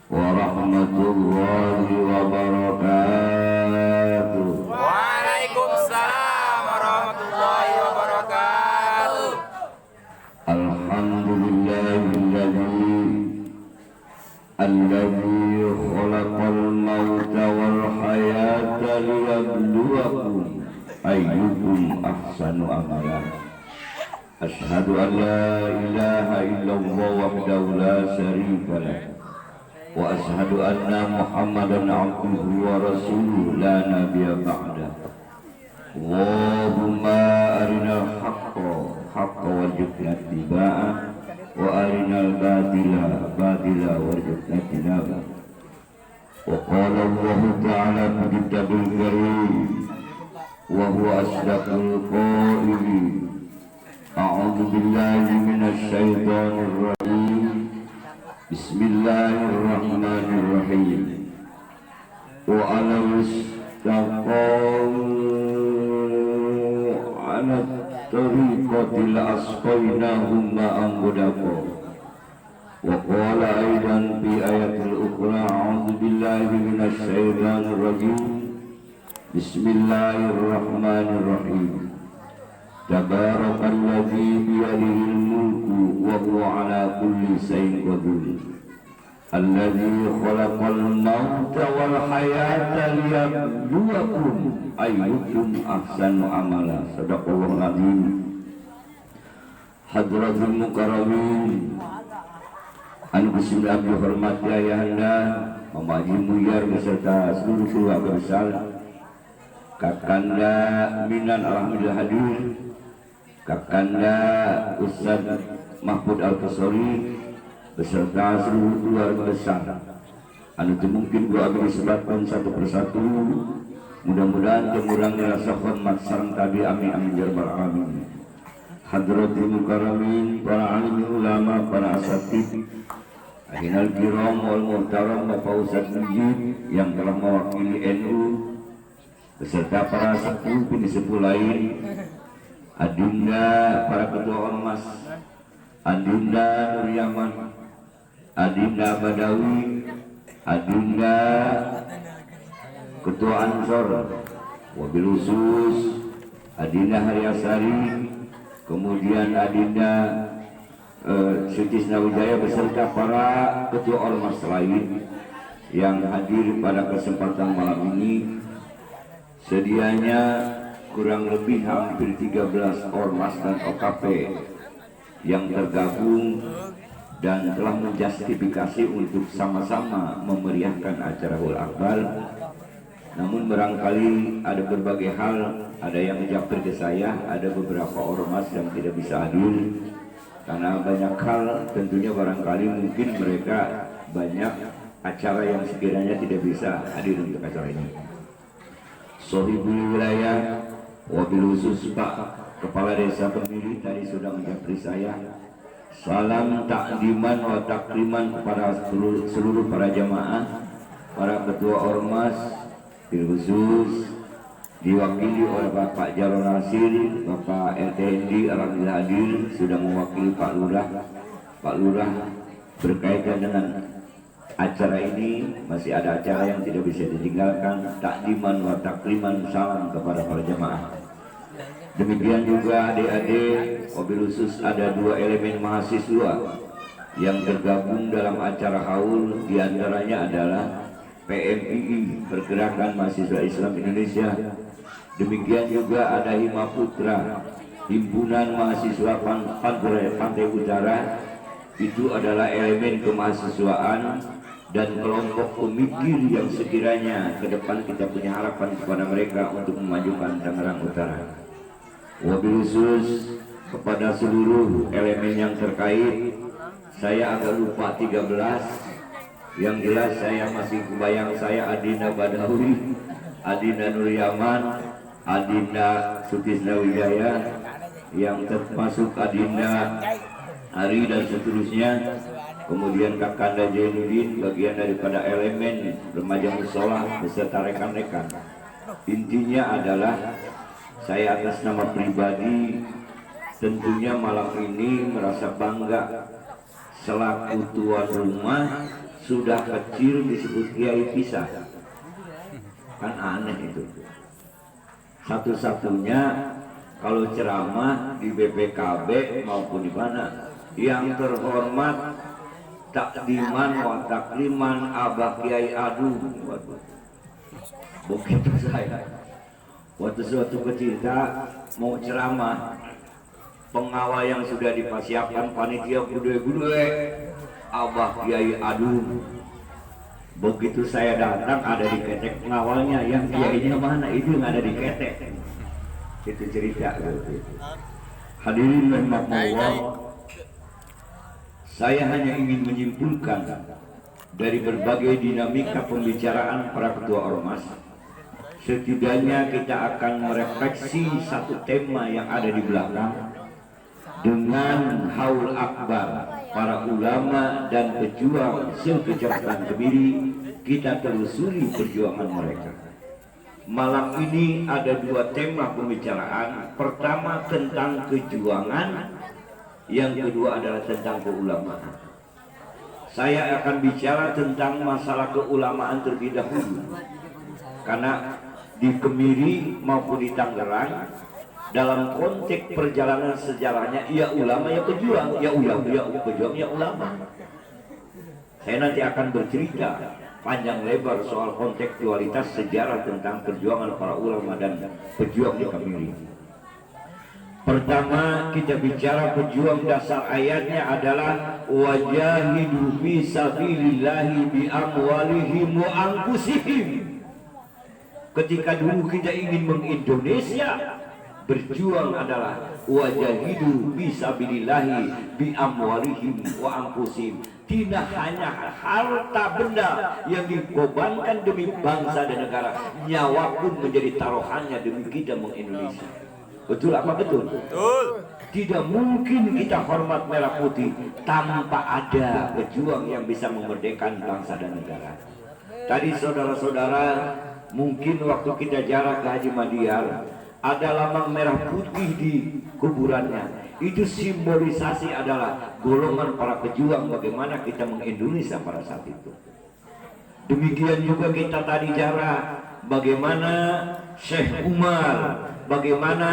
warahmatullahi wabarakatuh. Waalaikumsalam warahmatullahi wabarakatuh. Alladzi khalaqal mauta wal hayata liyabluwakum ayyukum ahsanu amala. Asyhadu an la ilaha illallah wahdahu la syarika lah wa asyhadu anna Muhammadan abduhu wa rasuluhu la nabiyya ba'da. Allahumma arinal haqqa warzuqna ittiba'ah wa arinal batila warzuqna ijtinabah. Wa qala Allah ta'ala fi kitabil karim wa huwa asdaqul qailin. A'udzu billahi minasy syaithanir rajim. Bismillahirrahmanirrahim. Wa 'alal istaqamu 'ala tariqatil asqainahum ma'an ghadaqa. Wa qala aidan fi ayatil ukhra a'udzu billahi minasy syaithanir rajim. Bismillahirrahmanirrahim. Tabarakalladzi biyadihil mulku wa huwa ala kulli syai'in qadir. Alladzi khalaqal mauta wal hayata liyabluwakum ayyukum ahsanu amala. Shadaqallahul azim. Hadratul mukarramin, anu Gusti Abdul hormat ayahanda, Mama Haji Muyar beserta seluruh keluarga besar, Kakanda Minan alhamdulillah hadir, Kakanda Ustaz Mahfud Al-Qasori beserta seluruh keluarga besar. Anu mungkin gua akan disebutkan satu persatu. Mudah-mudahan temurangnya rasa hormat sareng tabi amin amin ya rabbal alamin. Hadratul mukarramin, para alim ulama, para asatid, ahinal kiram wal muhtaram Bapak Ustaz Mujib yang telah mewakili NU beserta para sepuh bin sepuh lain, adinda para ketua ormas, adinda Nuryaman, adinda Badawi, adinda ketua Ansor, wabil khusus adinda Haryasari, kemudian adinda Sucisna Wijaya beserta para ketua ormas lain yang hadir pada kesempatan malam ini. Sedianya kurang lebih hampir 13 ormas dan OKP yang tergabung dan telah menjustifikasi untuk sama-sama memeriahkan acara Hul Akbar. Namun barangkali ada berbagai hal, ada yang menjawab ke saya, ada beberapa ormas yang tidak bisa hadir karena banyak hal. Tentunya barangkali mungkin mereka banyak acara yang sekiranya tidak bisa hadir untuk acara ini. Sohibul wilayah, wabil khusus Pak Kepala Desa Pemilih tadi sudah menjawab saya. Salam takdiman wa takriman kepada seluruh para jamaah, para ketua ormas, bil khusus diwakili oleh Bapak Jarod Nasir, Bapak RTND alhamdulillah hadir, sudah mewakili Pak Lurah. Pak Lurah berkaitan dengan acara ini, masih ada acara yang tidak bisa ditinggalkan, takdiman wa takriman, salam kepada para jamaah. Demikian juga adik-adik, wabil khusus ada 2 elemen mahasiswa yang tergabung dalam acara haul, diantaranya adalah PMII, Pergerakan Mahasiswa Islam Indonesia. Demikian juga ada Himaputra, Himpunan Mahasiswa Pantai Utara. Itu adalah elemen kemahasiswaan dan kelompok pemikir yang sekiranya ke depan kita punya harapan kepada mereka untuk memajukan Tangerang Utara. Wabil khusus kepada seluruh elemen yang terkait, saya agak lupa 13. Yang jelas saya masih kebayang saya Adinda Badawi, Adinda Nuryaman, Adinda Sutisna Wijaya, yang termasuk Adinda Ari dan seterusnya. Kemudian Kakanda Jainuddin bagian daripada elemen remaja musola beserta rekan-rekan. Intinya adalah saya atas nama pribadi tentunya malam ini merasa bangga selaku tuan rumah sudah kecil disebut kiai pisah, kan aneh itu. Satu-satunya kalau ceramah di BPKB maupun di mana yang terhormat takdiman wa takliman Abah Kiai Adu. Begitu saya waktu suatu ketika mau ceramah, pengawal yang sudah dipersiapkan panitia gede-gede Abah Kiai Adu. Begitu saya datang ada di ketek pengawalnya, yang kiainya mana itu yang ada di ketek. Itu cerita gitu. Hadirin rahimakumullah, saya hanya ingin menyimpulkan dari berbagai dinamika pembicaraan para ketua ormas, setidaknya kita akan merefleksi satu tema yang ada di belakang dengan haul akbar para ulama dan pejuang sekecamatan Kemiri. Kita telusuri perjuangan mereka. Malam ini ada dua tema pembicaraan. Pertama tentang kejuangan, yang kedua adalah tentang keulamaan. Saya akan bicara tentang masalah keulamaan terlebih dahulu, karena di Kemiri maupun di Tangerang dalam konteks perjalanan sejarahnya, ya ulama ya pejuang, ya pejuang ya ulama. Saya nanti akan bercerita panjang lebar soal kontekstualitas sejarah tentang perjuangan para ulama dan pejuang di Kemiri. Pertama kita bicara pejuang, dasar ayatnya adalah wajahidu fi sabilillahi bi amwalihim wa anfusihim. Ketika dulu kita ingin mengindonesia, berjuang adalah wajahidu fi sabilillahi bi amwalihim wa anfusihim. Tidak hanya harta benda yang dikorbankan demi bangsa dan negara, nyawa pun menjadi taruhannya demi kita mengindonesia. Betul apa betul? Betul. Tidak mungkin kita hormat merah putih tanpa ada pejuang yang bisa memerdekakan bangsa dan negara. Tadi saudara-saudara, mungkin waktu kita jarak ke Haji Madiar, ada lambang merah putih di kuburannya. Itu simbolisasi adalah golongan para pejuang bagaimana kita mengindonesia pada saat itu. Demikian juga kita tadi jarak bagaimana Syekh Umar, bagaimana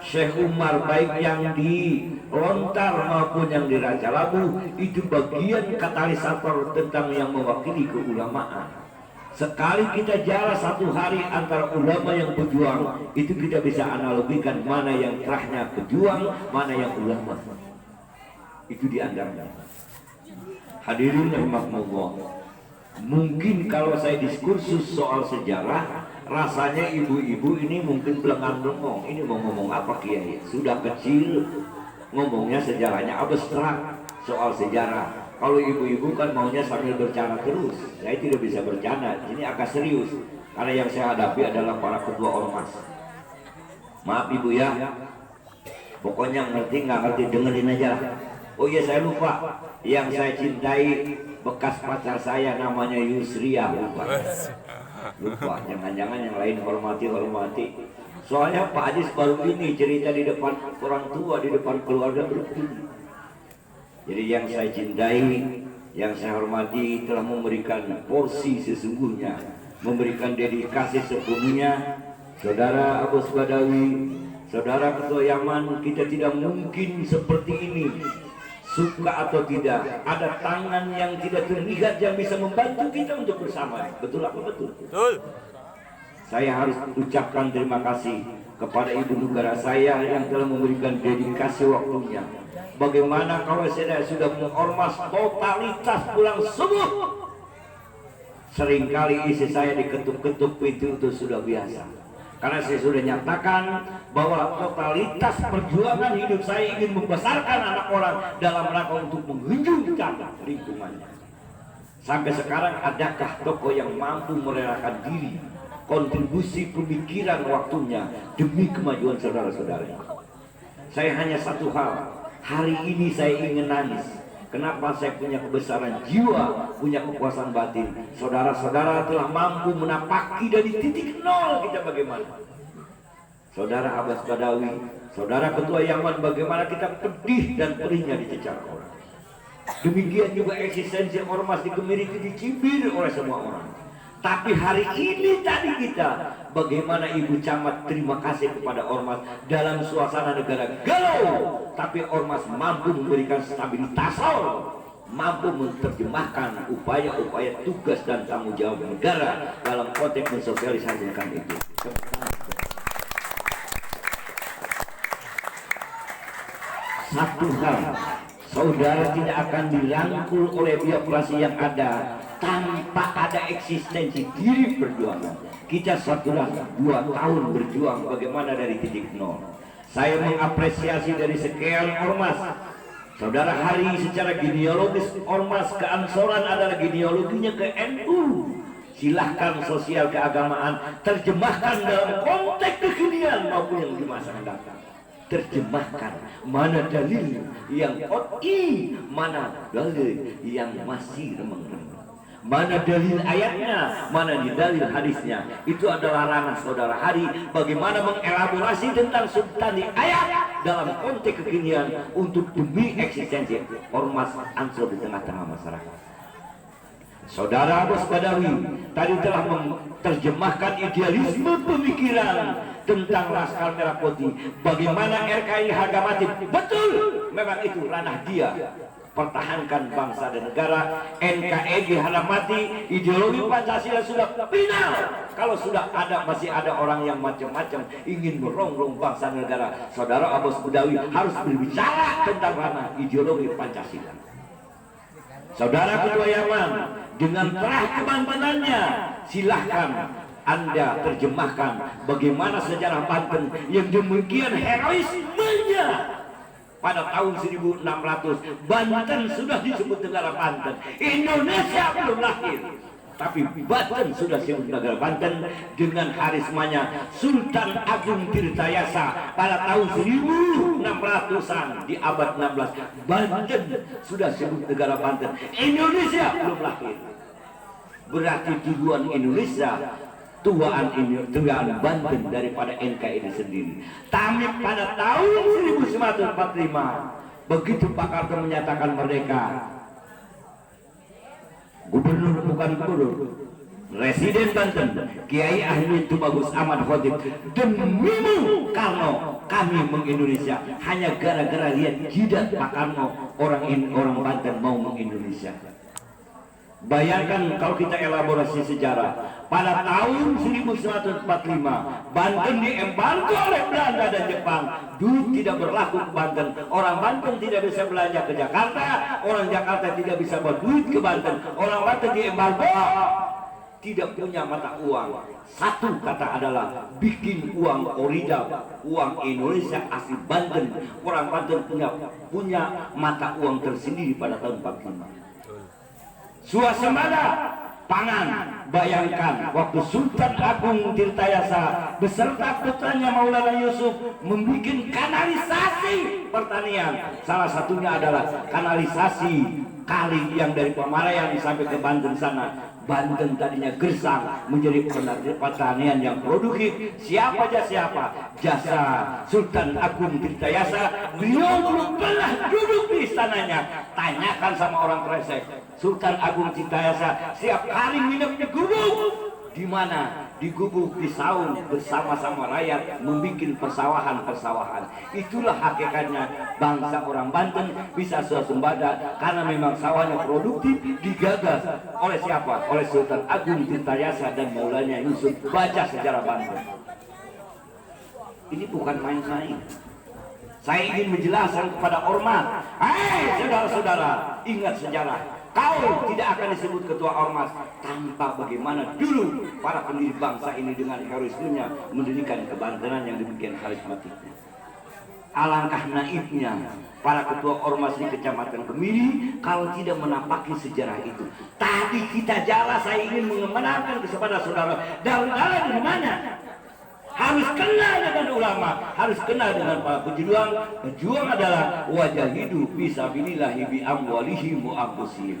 Syekh Umar baik yang di Lontar maupun yang di Raja Labu, itu bagian katalisator tentang yang mewakili keulamaan. Sekali kita jalan satu hari antara ulama yang berjuang, itu kita bisa analogikan mana yang terahnya pejuang, mana yang ulama. Itu diantaranya. Hadirin rahimakumullah, mungkin kalau saya diskursus soal sejarah, rasanya ibu-ibu ini mungkin belengang-belengong. Ini mau ngomong apa Kiai? Sudah kecil ngomongnya sejarahnya abstrak soal sejarah. Kalau ibu-ibu kan maunya sambil bercanda terus. Saya tidak bisa bercanda, ini agak serius. Karena yang saya hadapi adalah para ketua ormas. Maaf ibu ya, pokoknya ngerti nggak ngerti dengerin aja. Oh iya saya lupa, yang saya cintai bekas pacar saya namanya Yusria. Lupa, jangan-jangan yang lain hormati. Soalnya Pak Adis baru ini cerita di depan orang tua, di depan keluarga berkunjung. Jadi yang saya cintai, yang saya hormati telah memberikan porsi sesungguhnya, memberikan dedikasi sepenuhnya. Saudara Abbas Badawi, saudara Ketua Yaman, kita tidak mungkin seperti ini. Suka atau tidak, ada tangan yang tidak terlihat yang bisa membantu kita untuk bersama. Betul apa betul? Betul. Saya harus ucapkan terima kasih kepada ibu negara saya yang telah memberikan dedikasi waktunya. Bagaimana kalau saya sudah mengormas totalitas pulang subuh, seringkali isi saya diketuk-ketuk pintu itu sudah biasa. Karena saya sudah nyatakan bahwa totalitas perjuangan hidup saya ingin membesarkan anak orang dalam rangka untuk menghujungkan lingkungannya. Sampai sekarang adakah tokoh yang mampu merelakan diri, kontribusi pemikiran waktunya demi kemajuan saudara-saudara? Saya hanya satu hal. Hari ini saya ingin nangis. Kenapa? Saya punya kebesaran jiwa, punya kepuasan batin. Saudara-saudara telah mampu menapaki dari titik nol kita bagaimana. Saudara Abbas Badawi, saudara Ketua Yaman, bagaimana kita pedih dan perihnya dicecar orang. Demikian juga eksistensi ormas di Kemiri itu dicibir oleh semua orang. Tapi hari ini tadi kita, bagaimana Ibu Camat terima kasih kepada ormas dalam suasana negara galau, tapi ormas mampu memberikan stabilitas, mampu menerjemahkan upaya-upaya tugas dan tanggung jawab negara dalam konteks mensosialisasikan itu. Satu hal, saudara tidak akan dirangkul oleh birokrasi yang ada tanpa ada eksistensi diri perjuangan. Kita sudah 2 tahun berjuang bagaimana dari titik nol. Saya mengapresiasi dari sekian ormas. Saudara, hari secara genealogis ormas keansoran adalah genealoginya ke NU. Silahkan sosial keagamaan terjemahkan dalam konteks kekinian maupun yang di masa mendatang. Terjemahkan mana dalil yang mana dalil yang masih remeng-remeng, mana dalil ayatnya, mana dalil hadisnya. Itu adalah ranah saudara hari bagaimana mengelaborasi tentang substansi ayat dalam konteks kekinian untuk demi eksistensi ormas Ansor di tengah-tengah masyarakat. Saudara Bos Badawi tadi telah menerjemahkan idealisme pemikiran tentang Laskar Merah Putih. Bagaimana RKI harga mati, betul, memang itu ranah dia. Pertahankan bangsa dan negara. NKRI harga mati, ideologi Pancasila sudah final. Kalau sudah ada, masih ada orang yang macam-macam ingin merongrong bangsa dan negara, saudara Bos Badawi harus berbicara tentang ranah ideologi Pancasila. Saudara Ketua Yaman, dengan terah kebantenannya, silahkan Anda terjemahkan bagaimana sejarah Banten yang demikian heroismenya. Pada tahun 1600 Banten sudah disebut negara Banten. Indonesia belum lahir, tapi Banten sudah disebut negara Banten dengan karismanya Sultan Agung Tirtayasa pada tahun 1600-an di abad 16. Banten sudah disebut negara Banten. Indonesia belum lahir. Berarti tujuan Indonesia tuaan Banten daripada NKRI sendiri. Tapi pada tahun 1945 begitu Pak Karto menyatakan merdeka, gubernur bukan gubernur, Residen Banten Kiai Ahmad Tubagus Ahmad Khotib, demimu Karno kami mengindonesia, hanya gara-gara lihat jidat Pak Karno orang Banten mau mengindonesia. Bayangkan kalau kita elaborasi sejarah, pada tahun 1945 Banten diembargo oleh Belanda dan Jepang. Dulu tidak berlaku ke Banten. Orang Banten tidak bisa belanja ke Jakarta, orang Jakarta tidak bisa berduit ke Banten. Orang Banten diembargo, tidak punya mata uang. Satu kata adalah bikin uang original, uang Indonesia asli Banten. Orang Banten punya mata uang tersendiri pada tahun 45. Suasembada pangan, bayangkan waktu Sultan Agung Tirtayasa beserta putranya Maulana Yusuf membuat kanalisasi pertanian. Salah satunya adalah kanalisasi kali yang dari Pamalayan sampai ke Banten sana. Banten tadinya gersang menjadi pertanian yang produktif. Siapa jasa Sultan Agung Tirtayasa. Beliau belum pernah duduk di istananya. Tanyakan sama orang Kresek, Sultan Agung Tirtayasa setiap kali minum di gubuk di mana? Di gubuk, di saung bersama-sama rakyat membuat persawahan. Itulah hakikatnya bangsa orang Banten bisa swasembada karena memang sawahnya produktif, digagas oleh siapa? Oleh Sultan Agung Tirtayasa dan Maulana Yusuf. Baca sejarah Banten. Ini bukan main-main. Saya ingin menjelaskan kepada ormas, saudara-saudara, ingat sejarah. Kau tidak akan disebut ketua ormas tanpa bagaimana dulu para pendiri bangsa ini dengan heroismenya mendirikan kebantenan yang demikian karismatiknya. Alangkah naifnya para ketua ormas di Kecamatan Kemiri kalau tidak menampaki sejarah itu. Tadi kita jala, saya ingin mengenalkan kepada saudara, daun-daun di mana? Harus kenal dengan ulama, harus kenal dengan para pejuang. Pejuang adalah wajah hidup fisabilillahi bi amwalihim wa anfusihim.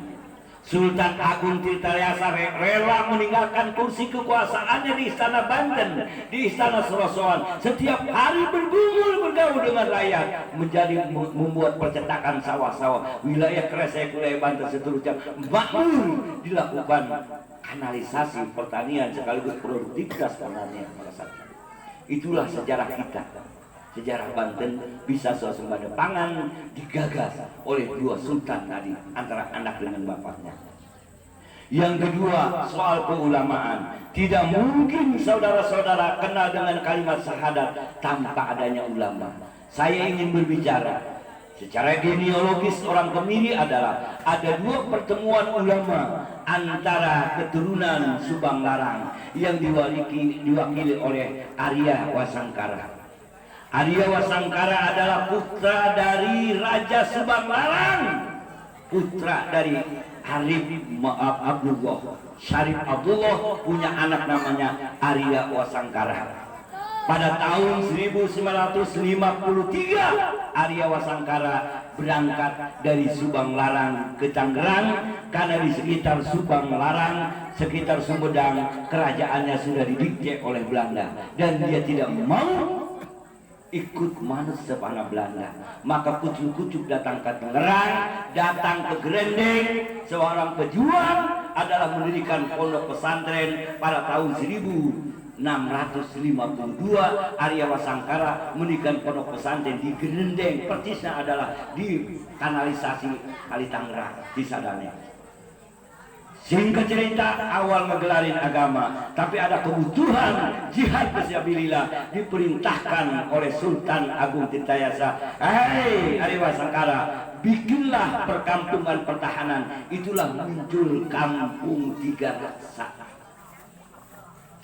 Sultan Agung Tirtayasa rela meninggalkan kursi kekuasaannya di Istana Banten, di Istana Serosoan, setiap hari bergumul bergaul dengan rakyat, membuat percetakan sawah-sawah, wilayah Kresek, wilayah Banten seterusnya makmur, dilakukan kanalisasi pertanian sekaligus produktivitas pertanian pada saat itu. Itulah sejarah kita. Sejarah Banten bisa swasembada pangan digagas oleh dua sultan tadi antara anak dengan bapaknya. Yang kedua, soal keulamaan. Tidak mungkin saudara-saudara kenal dengan kalimat syahadat tanpa adanya ulama. Saya ingin berbicara secara genealogis orang Kemiri adalah ada dua pertemuan ulama antara keturunan Subang Larang yang diwakili oleh Arya Wasangkara. Arya Wasangkara adalah putra dari Raja Subang Larang, putra dari Syarif Abdullah punya anak namanya Arya Wasangkara. Pada tahun 1953 Arya Wasangkara berangkat dari Subang Larang ke Tangerang karena di sekitar Subang Larang, sekitar Sumedang kerajaannya sudah didikte oleh Belanda dan dia tidak mau ikut manut sepana Belanda. Maka kucuk-kucuk datang ke Tangerang, datang ke Grendeng. Seorang pejuang adalah mendirikan pondok pesantren pada tahun 1652. Arya Wasangkara mendirikan pondok pesantren di Grendeng, persisnya adalah di kanalisasi Kali Tangerang di Sadane. Singkat cerita, awal ngegelarin agama, tapi ada kebutuhan jihad fisabilillah diperintahkan oleh Sultan Agung Tirtayasa. Hei Arya Wasangkara, bikinlah perkampungan pertahanan. Itulah muncul kampung Tiga Raksa.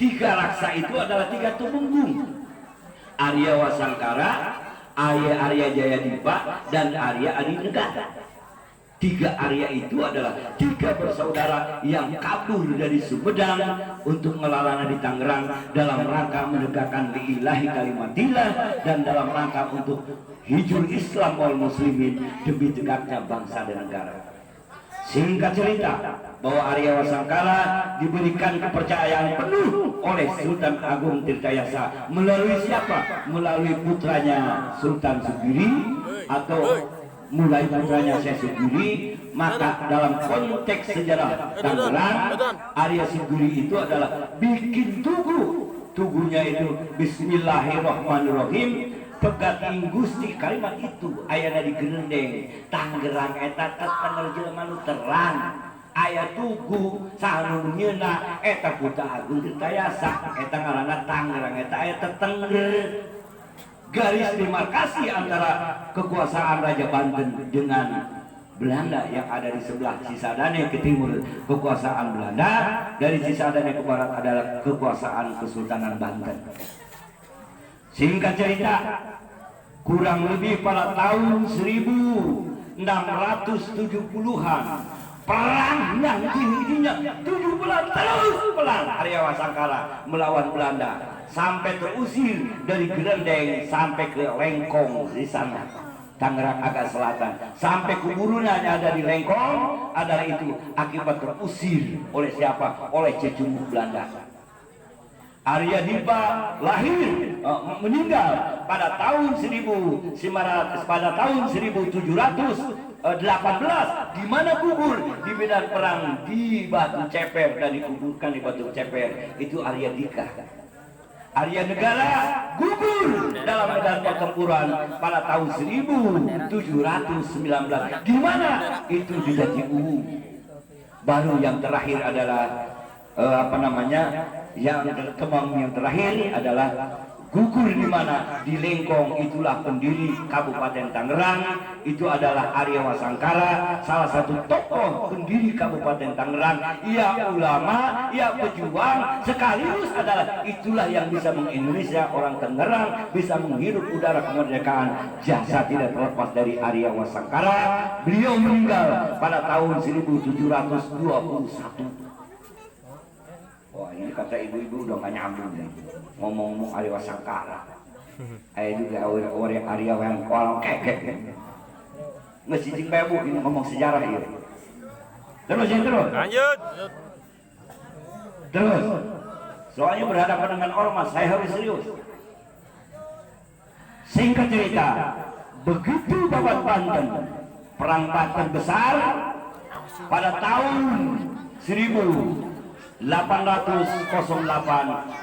Tiga Raksa itu adalah tiga tumenggung. Arya Wasangkara, Arya Jayadipa, dan Arya Adinegara. Tiga Arya itu adalah tiga bersaudara yang kabur dari Sumedang untuk melalana di Tangerang dalam rangka menegakkan lillahi kalimatillah dan dalam rangka untuk hijul Islam wal muslimin demi tegaknya bangsa dan negara. Singkat cerita, bahwa Arya Wasangkara diberikan kepercayaan penuh oleh Sultan Agung Tirtayasa melalui siapa? Melalui putranya Sultan Sugiri atau mulai putranya Syekh Sugiri. Maka dalam konteks sejarah Tangerang, Arya Sugiri itu adalah bikin tugu. Tugunya itu Bismillahirrahmanirrahim, pegating Gusti. Kalimat itu ayana di Grendeng Tangerang eta tetenger jelema nu terang. Aya tugu sanu nyeuna eta Putra Agung Tirtayasa, eta ngaranna Tangerang, eta aya tetengger. Garis demarkasi antara kekuasaan Raja Banten dengan Belanda yang ada di sebelah Cisadane ke timur kekuasaan Belanda, dari Cisadane ke barat adalah kekuasaan Kesultanan Banten. Singkat cerita, kurang lebih pada tahun 1670-an perang yang tingginya 7 bulan terus perang Arya Wasangkara melawan Belanda sampai terusir dari Grendeng sampai ke Lengkong di sana Tangerang agak selatan, sampai kuburunya ada di Lengkong adalah itu akibat terusir oleh siapa? Oleh cecunguk Belanda. Arya Dipa lahir meninggal pada tahun 1718 di mana kubur di medan perang di Batu Ceper dan dikuburkan di Batu Ceper itu Arya Dika. Arya Negara gugur dalam medan pertempuran pada tahun 1719 di mana itu di Jatiuhung. Baru yang terakhir adalah yang terakhir adalah gugur di mana di Lengkong. Itulah pendiri Kabupaten Tangerang, itu adalah Arya Wasangkara, salah satu tokoh pendiri Kabupaten Tangerang. Ia ulama, ia pejuang, sekaligus adalah itulah yang bisa mengindonesia orang Tangerang bisa menghirup udara kemerdekaan. Jasa tidak terlepas dari Arya Wasangkara. Beliau meninggal pada tahun 1721. Wah, ini kata ibu-ibu udah gak nyambung nih. Ngomong-ngomong Arya Wasangkara. Juga orang Arya yang kolong kekek. Nggak sijing bebu ini ngomong sejarah ini. Terus ya terus. Lanjut. Terus. Soalnya berhadapan dengan ormas, saya harus serius. Singkat cerita, begitu Babat Banten perang Banten besar pada tahun 1808,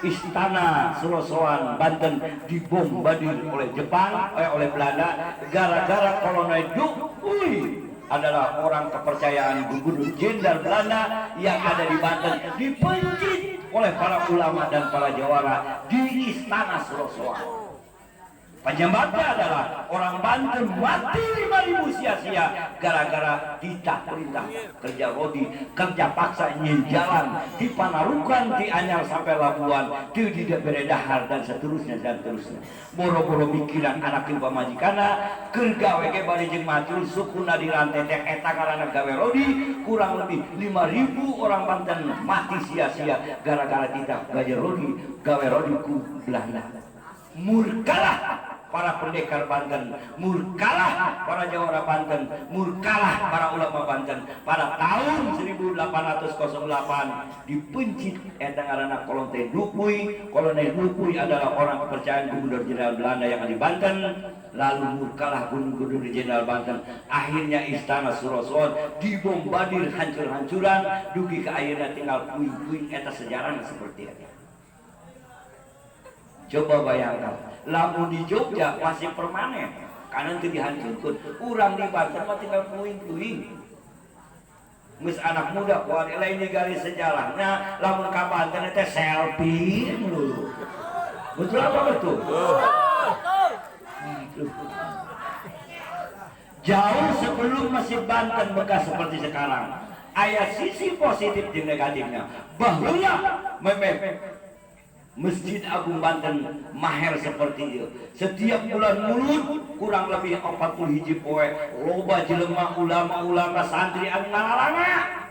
Istana Surosoan Banten dibombardir oleh Jepang, oleh Belanda, gara-gara Kolonel Dukuy adalah orang kepercayaan Gubernur Jenderal Belanda yang ada di Banten, dipencit oleh para ulama dan para jawara di Istana Surosoan. Penyebabnya adalah orang Banten mati 5.000 sia-sia gara-gara tidak perintah kerja rodi, kerja paksa ingin jalan di Panarukan, di Anyar sampai Labuan, di Beredahar dan seterusnya dan seterusnya. Boro-boro mikiran anak ibu majikana kergawe ke bari jeung matul sukuna dirantetek eta karana gawe rodi, kurang lebih 5.000 orang Banten mati sia-sia gara-gara tidak gawe rodi ku Belanda. Murkalah para pendekar Banten, murkalah para jawara Banten, murkalah para ulama Banten. Pada tahun 1808 dipencit eta ngaranna Kolonel Dukuy. Kolonel Dukuy adalah orang kepercayaan Gubernur Jenderal Belanda yang ada di Banten. Lalu murkalah Gubernur Jenderal Banten. Akhirnya Istana Surosoan dibombardir hancur-hancuran, dugi ke ayeuna tinggal puing-puing. Eta sejarahnya seperti itu. Coba bayangkan, lamun di Jogja masih permanen, karena itu dihancurkan. Urang di Banten mah tinggal puing-puing. Geus anak muda kuat lain di garis sejarahnya, lamun ka Banten teh selfie mulu. Betul apa betul? Jauh sebelum masih Banten bekas seperti sekarang, aya sisi positif dan negatifnya. Baheula Masjid Agung Banten maher seperti itu. Setiap bulan mulut kurang lebih 40 hiji poe loba jelema ulama-ulama santri anu ngalalanga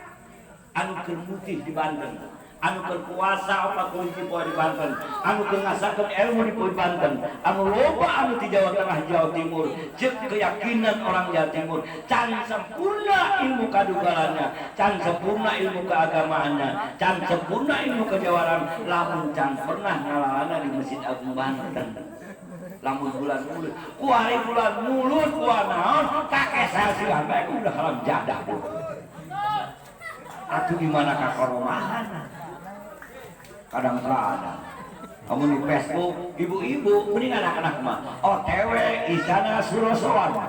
anu keur mutih di Banten, anu keur puasa 40 hiji poe di Banten, anu keur ngasakeun ilmu di Banten, anu loba anu di Jawa Tengah Jawa Timur. Cek keyakinan orang Jawa Timur can sempurna ilmu kadugalannya, can sempurna ilmu keagamaannya, can sempurna ilmu kejawaran, lamun can pernah ngalalana di Masjid Agung Banten. Lamun bulan mulut, kuari bulan mulut, kuari naon, kakek saya sih sampai udah halam jadah tuh. Atuh di mana kakoromahan? Kadang-kadang kamu di Facebook, ibu-ibu, mending anak-anak mah OTW Istana Surosoan.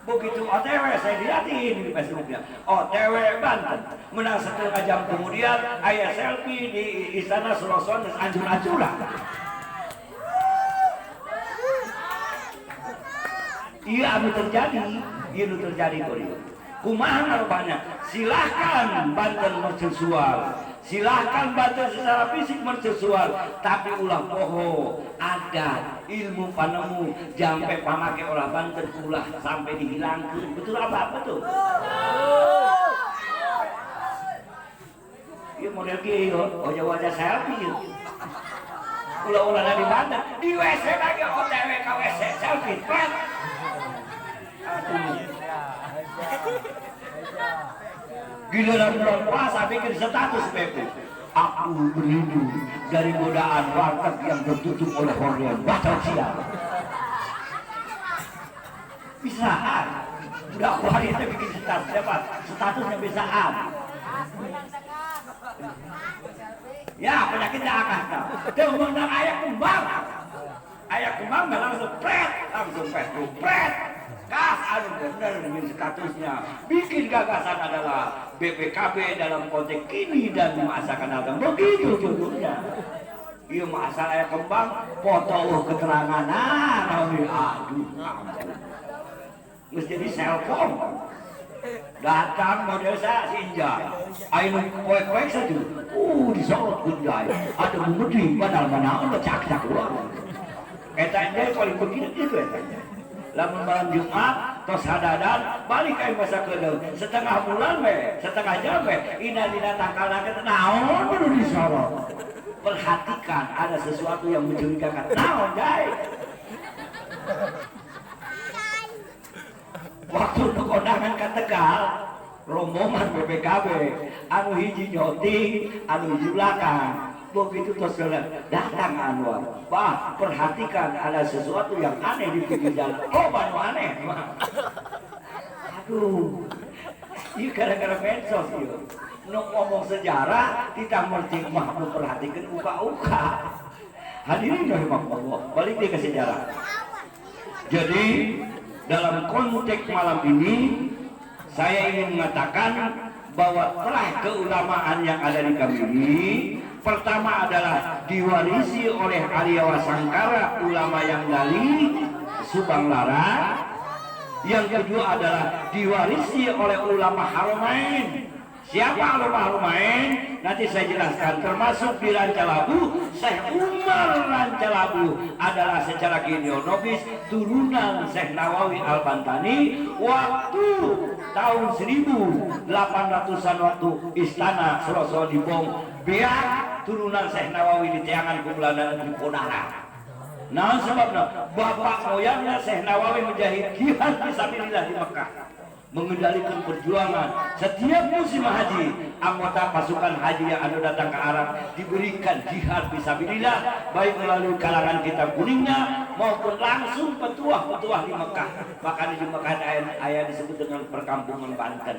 Begitu OTW saya lihatin di Facebooknya, OTW Banten. Menang setengah jam kemudian ayah selfie di Istana Surosoan dan ancur-ancuran. Iya anu terjadi, iya terjadi kok. Kumaha rupanya? Silahkan Banten mercusual, silahkan Banten secara fisik mercusual, tapi ulah poho ada ilmu panemu jampe pamake orang Banten ulah sampai dihilangkan. Betul apa betul? Iya model kieu, wajah-wajah selfie. Ulah-ulah di Banten, di WC lagi OTW ke WC selfie. Giliran bulan puasa bikin status bebek. Aku berlindung dari godaan warteg yang tertutup oleh horden. Baca siang. Bisaan. Udah aku hari itu bikin status siapa? Statusnya bisaan. Ya penyakitnya akan. Dia mengundang ayah kembang. Ayah kembang langsung pret, pret. Kas anu bener dengan statusnya bikin gagasan adalah BPKB dalam konteks kini dan masa akan datang. Begitu judulnya. Iya masalah yang kembang foto keterangan aduh mesti jadi cellphone datang model saya sinja ayo koek-koek saja disorot kunjai ada bumedi padahal mana cak-cak luar etanya paling begini itu etanya. Lamun malam Jumat tos hadadan balik ka masa kedeung setengah bulan we setengah jam we ina tangkalna teh naon kudu disorot. Perhatikan ada sesuatu yang mencurigakan naon jai waktu untuk kondangan ke Tegal rombongan BPKB anu hiji nyoting anu hiji belakang begitu terus datang Anwar, Pak perhatikan ada sesuatu yang aneh di pinggir jalan. Oh banu aneh aduh ini gara-gara medsos ya ngomong sejarah kita mesti mah memperhatikan uka-uka. Hadirin rahimakumullah, balik dia ke sejarah. Jadi dalam konteks malam ini saya ingin mengatakan bahwa telah keulamaan yang ada di kami ini pertama adalah diwarisi oleh Arya Wasangkara ulama yang dari Subang Lara. Yang kedua adalah diwarisi oleh ulama Haramain. Siapa ulama Haramain? Nanti saya jelaskan. Termasuk di Rancalabu, Syekh Umar Rancalabu adalah secara genealogis turunan Syekh Nawawi Al-Bantani waktu tahun 1800-an waktu istana Solo dibom biar turunan Syekh Nawawi di Tiangan ke Belanda di Ponara. Nah sebabnya bapak moyangnya Syekh Nawawi menjahit jihad fisabilillah di Mekah, mengendalikan perjuangan setiap musim haji. Anggota pasukan haji yang ada datang ke Arab diberikan jihad fisabilillah baik melalui kalangan kitab kuningnya maupun langsung petuah-petuah di Mekah. Makanya di Mekah ayat disebut dengan perkampungan Banten.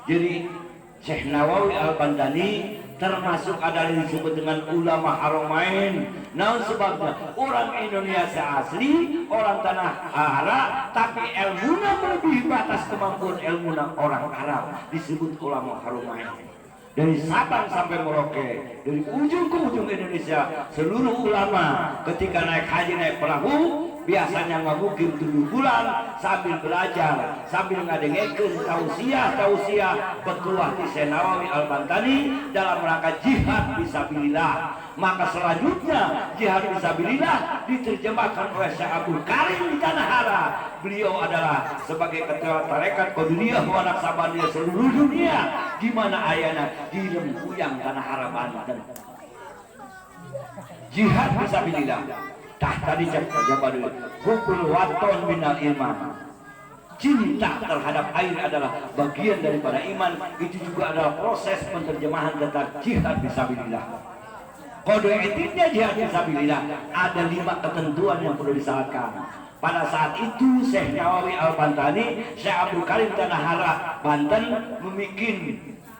Jadi Syekh Nawawi Al-Bantani termasuk ada yang disebut dengan ulama Haramain. Nah sebabnya orang Indonesia asli, orang tanah Arab, tapi ilmunya melebihi batas kemampuan ilmu orang Arab, disebut ulama Haramain. Dari Sabang sampai Merauke, dari ujung ke ujung Indonesia, seluruh ulama ketika naik haji naik perahu biasanya ngamukim 7 bulan sambil belajar, sambil ngadengekeun tausiah petuah di Syekh Nawawi Al-Bantani dalam rangka jihad fisabilillah. Maka selanjutnya jihad fisabilillah diterjemahkan oleh Syekh Abdul Karim di Tanah Hara. Beliau adalah sebagai ketua tarekat Qadiriyah wa Naqsabandiyah seluruh dunia, di mana ayana di Lempuyang Tanah Hara Banten. Jihad fisabilillah. Tah tadi jawaban dulu. Hubul waton minal iman. Cinta terhadap air adalah bagian daripada iman. Itu juga adalah proses penerjemahan tentang jihad fisabilillah. Kode etiknya jihad fisabilillah ada 5 ketentuan yang perlu disyaratkan. Pada saat itu Syekh Nawawi Al-Bantani, Syekh Abdul Karim Tanah Hara Banten membuat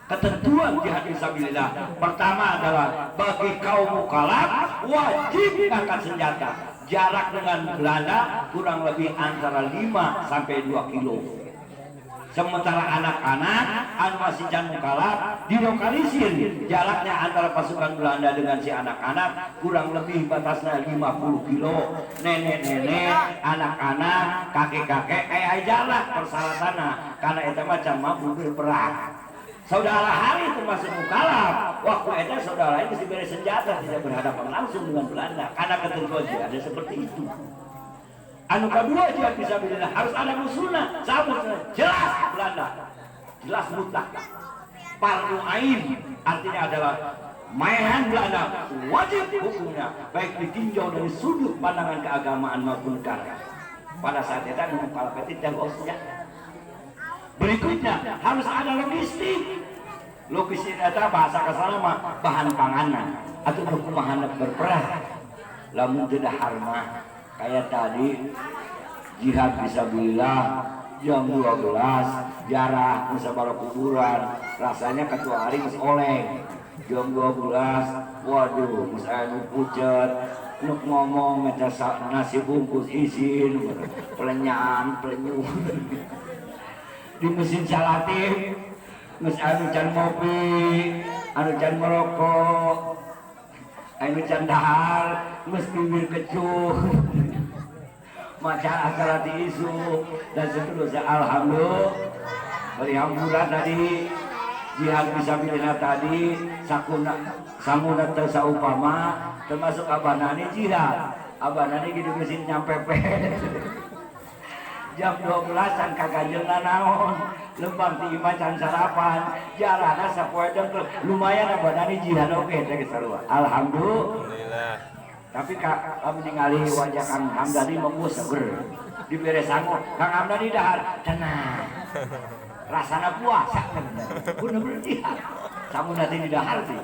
ketentuan jihad fisabilillah. Pertama adalah bagi kaum mukallaf wajib angkat senjata. Jarak dengan Belanda kurang lebih antara 5 sampai 2 kilo. Sementara anak-anak anu masih can mukallaf dilokalisir jaraknya antara pasukan Belanda dengan si anak-anak kurang lebih batasnya 50 kilo. Nenek-nenek, anak-anak, kakek-kakek kayak jarak persyaratannya karena itu macam mampu berperang. Saudara hari termasuk mukallaf. Waktu itu saudara itu diberi senjata tidak berhadapan langsung dengan Belanda karena ketentuan jihad ada seperti itu. Anu kedua jihad fisabilillah harus ada musuhna, sabut jelas Belanda, jelas mutlak. Fardu ain artinya adalah maehan Belanda wajib hukumnya baik ditinjau dari sudut pandangan keagamaan maupun negara. Pada saat itu mukallaf tidak senjata. Berikutnya harus ada logistik. Logistik itu bahasa kasar mah bahan panganan atau kumaha berperang. Lamun tidak harma kayak tadi jihad fisabilillah jam 12 jarak musabara kuburan rasanya ketua hari geus oleh jam 12 waduh geus anu pucet nuk ngomong eta nasi bungkus isin pelenyaan pelenyuh di mesin salatif geus anu can ngopi anu can merokok anu can dahar geus bibir kecuh maca acara di isu dan seterusnya. Alhamdulillah beri hamburan tadi jihad fisabilillah tadi samuna tersaupama termasuk abanani jihad abanani gitu mesin nyampe jam 12an kagajeulna naon lembang ti imah can sarapan jarana sapoe dengkel lumayan abanani jihad oge teh sarua. Alhamdulillah Tapi kami ningali wajah Kang Hamdani menggus seger. Dibere sangu, Kang Hamdani dahar tenang. Rasana puasa kan. Kudu berjihad. Samun nanti di dahar sih.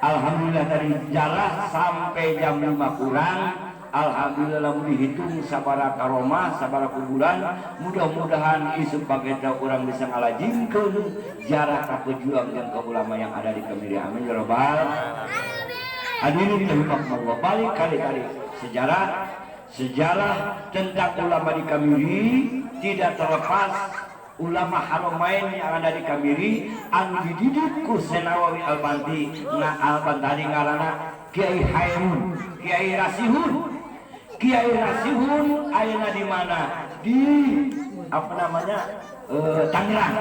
Alhamdulillah dari jalan sampai jam 5 kurang. Alhamdulillah lamun dihitung sabaraha karomah, sabaraha bulan, mudah-mudahan isu pageta orang bisa ngalajingkeun jarak ka pejuang jeung ka ulama yang ada di Kemiri. Amin ya rabbal hadirin rahimakumullah. Balik kali-kali sejarah tentang ulama di Kemiri tidak terlepas ulama Haromain yang ada di Kemiri anu dididik ku Senawawi Al-Bantani ngaranna Kiai Hairun, Kiai Rasihun. Kiai Rasihun ayeuna di mana? Di apa namanya? Tangerang.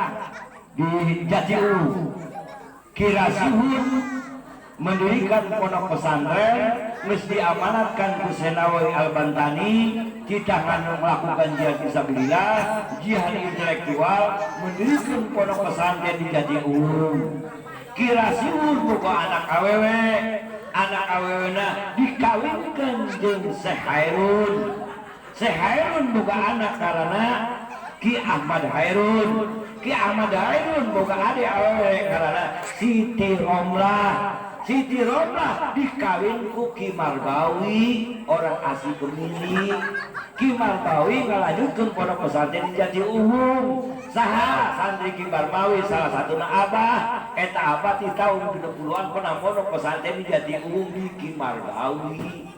Di Jatiuhung. Kiai Rasihun mendirikan pondok pesantren mesti diamanatkan ku Senawawi Al-Bantani kita akan melakukan jihad fisabilillah, jihad intelektual, mendirikan pondok pesantren di Jatiuhung. Kiai Rasihun boga anak awewe, anak awewena dikawinkan jeung Syekh Hairun. Syekh Hairun boga anak karena Ki Ahmad Hairun. Ki Ahmad Hairun boga adik awewe karena Siti Romlah. Siti Romlah dikawin ku Ki Marbawi, orang asli Gemini. Ki Marbawi ngalanjutkeun pondok pesantren di Jatiuhung. Saha santri Ki Marbawi salah satuna abah eta abah di tahun 70-an pernah pondok pesantren di Jatiuhung di Ki Marbawi.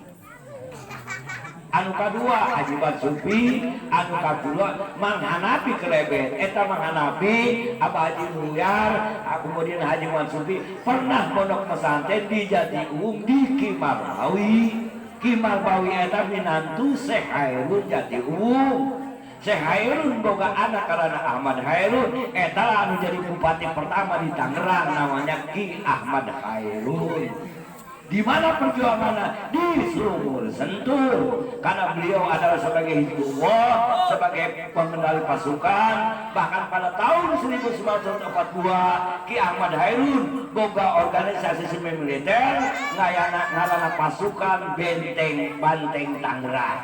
Anu kadua Haji Sufi, anu kadua Mang Hanafi Kelebet. Eta Mang Hanafi, Abah Haji Muyar, kemudian Haji Sufi pernah pondok pesantren di Jatiuhung di Ki Marbawi. Ki Marbawi eta minantu Syekh Hairun Jatiuhung. Syekh Hairun boga anak karena Ahmad Hairun. Eta anu jadi bupati pertama di Tangerang namanya Ki Ahmad Hairun. Di mana perjuangannya? Di Sumur Sentul. Karena beliau adalah sebagai Hizbullah, sebagai pengendali pasukan. Bahkan pada tahun 1942 Ki Ahmad Hairun boga organisasi semi militer ngaranna pasukan Banteng Tangerang.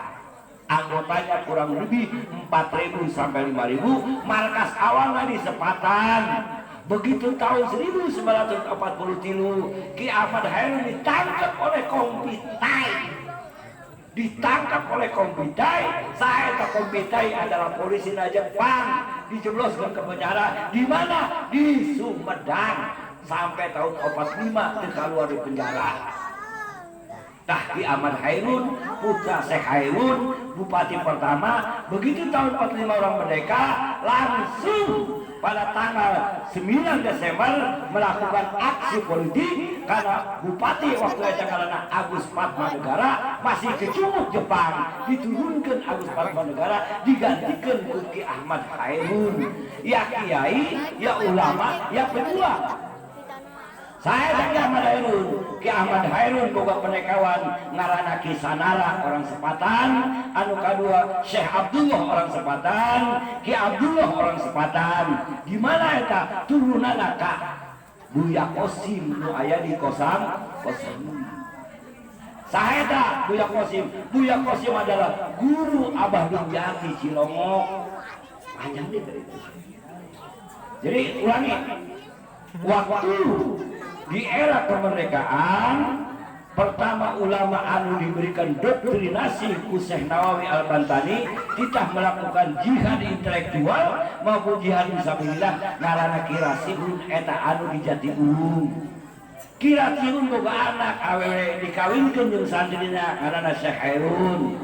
Anggotanya kurang lebih 4.000 sampai 5.000. Markas awalnya di Sepatan. Begitu tahun 1943 Ki Ahmad Hairun ditangkap oleh Kompitai. Saya Kompitai adalah polisi Jepang, dijebloskan ke penjara. Di mana? Di Sumedang. Sampai tahun 45 dia keluar dari penjara. Ki Ahmad Hairun, putra Syekh Hairun, bupati pertama. Begitu tahun 45 orang merdeka, langsung pada tanggal 9 Desember melakukan aksi politik karena bupati waktu itu karena Agus Padmanegara masih kecunguk Jepang, diturunkan Agus Padmanegara digantikan Ki Ahmad Hairun. Ya kiai, ya ulama, ya pejuang. Saya Ki Ahmad Hairun. Ki Ahmad Hairun boga penekawan ngaranna Ki Sanara orang Sepatan, anu kadua Syekh Abdullah orang Sepatan, Ki Abdullah orang Sepatan. Di mana eta turunanna ka Buya Kosim nu aya di Kosim. Saha eta Buya Kosim? Buya Kosim adalah guru Abah Dumjati Cilongok. Panjang deh dari itu. Jadi ulangi. Waktu di era kemerdekaan pertama ulama anu diberikan doktrinasi ku Syekh Nawawi Al-Bantani kita melakukan jihad intelektual maupun jihad fisabilillah ngaranna Ki Rasihun eta anu di Jatiuhung. Ki Rasihun boga anak awewe dikawinkeun jeung santrina ngaranna Syekh Hairun.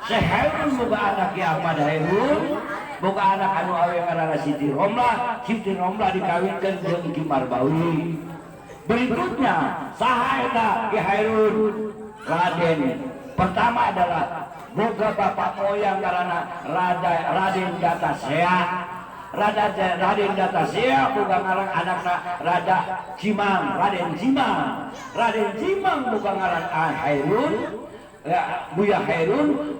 Syekh Hairun boga anak Ki Ahmad Hairun, boga anak anu awewe ngaranna Siti Romlah. Siti Romlah dikawinkeun jeung Ki Marbawi. Berikutnya saha eta Ki Hairun? Raden. Pertama adalah boga bapak moyang karena Raden Datasea. Raden Datasea boga ngaran anakna Rada Cimang, Raden Cimang. Raden Cimang boga ngaran Hairun. Ya, Buya Hairun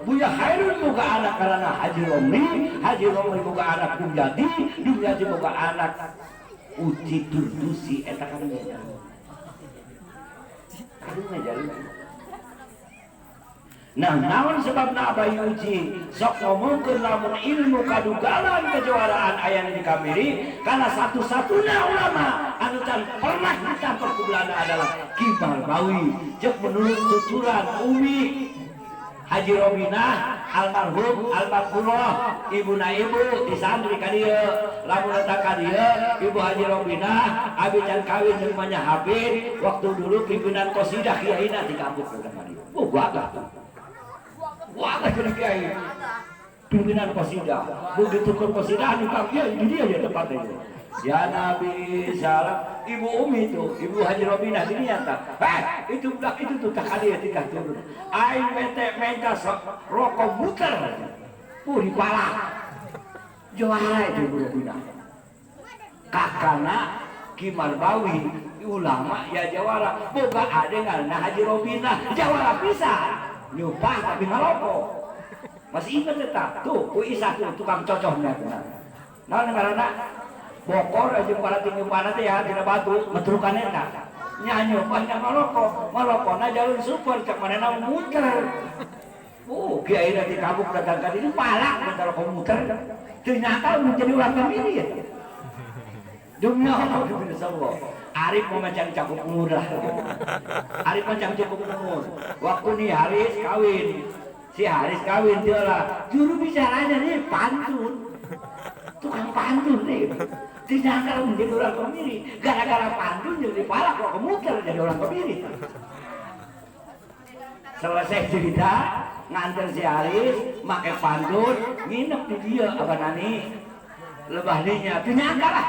boga anak karena Haji Romli boga anak Dumjati boga anak Uci Turdusi eta kan Aduh ngajarin. Nah, naon sebabna Abah Yuji sok ngomongkeun lamun ilmu kadugalan kejuaraan aya di kamari karena satu-satunya ulama anu can pernah ditampar ku Belanda adalah Ki Marbawi. Jeung menurut tuturan Umi Haji Robinah almarhum almarhumah ibuna ibu di santri ka dieu lamun eta ka dieu Ibu Haji Robinah abi can kawin jeung manya Habib waktu dulu pimpinan qasidah kiaina di kampus ka dieu. Gua wah jadi kiai pimpinan qasidah begitu ke qasidah anu kafir di dia ya tempatnya ya Nabi salam Ibu Umi itu Ibu Haji Robinah ini nyata itu budak itu tuh tak ada tinggal turun aing minta rokok muter di pala juara itu Ibu Robinah kakana Ki Marbawi ulama ya jawara boga adengan nah Haji Robinah jawara pisan nyupah tapi ngerokok masih ingat tetap tuh kui satu tukang cocoknya nah karena bokor aja para tinggi mana teh ya tidak batu metrukan eta nyanyi banyak ngerokok nah jalur super cak mana muter kiai nanti kabuk dagang ini palak bentar komuter ternyata menjadi orang kami ya dunia Allah subhanallah Arif mau macam cakup umur lah. Arif macam cukup umur. Waktu nih Haris kawin, si Haris kawin dia lah. Juru bicaranya nih pantun, tukang pantun nih. Tidak kalau menjadi orang kemiri, gara-gara pantun jadi palak kok kemuter jadi orang kemiri. Selesai cerita, nganter si Haris, pakai pantun, nginep di dia apa nani, lebahnya, ternyata lah.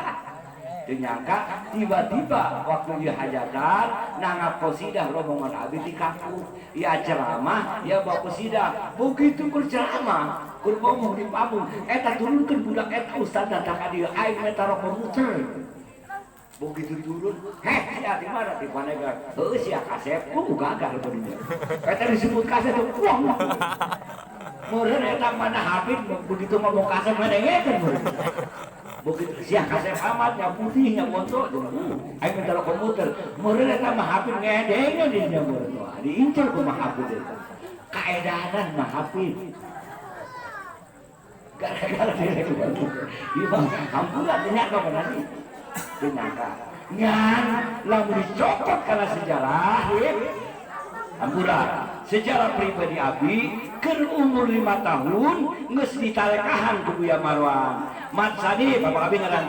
Ternyata tiba-tiba waktu dia hajatan nangap qasidah rombongan abi di kampung ya ceramah ya bawa qasidah begitu berceramah kur ngomong di panggung eta turunkeun budak eta ustaz datang ka dieu aing minta rokok muter begitu turun ya di mana di Panegar heuh sia kasep gagal bener eta disebut kasep tuh wah meureun eta mana Habib begitu ngomong kasep mana ngeukeun begitu siang kasep amatnya putihnya bontot ayo minta rokok muter meureun eta mah Habib ngedengnya di dieu diincer ku mah Habib eta kaedanan mah Habib gara-gara dia ieu hampura ternyata berarti ternyata ngan lamun dicokot kana sejarah hampura sejarah pribadi abi keur umur 5 tahun geus ditalekahan ku Buya Marwan Mat Sani bapak abi ngaran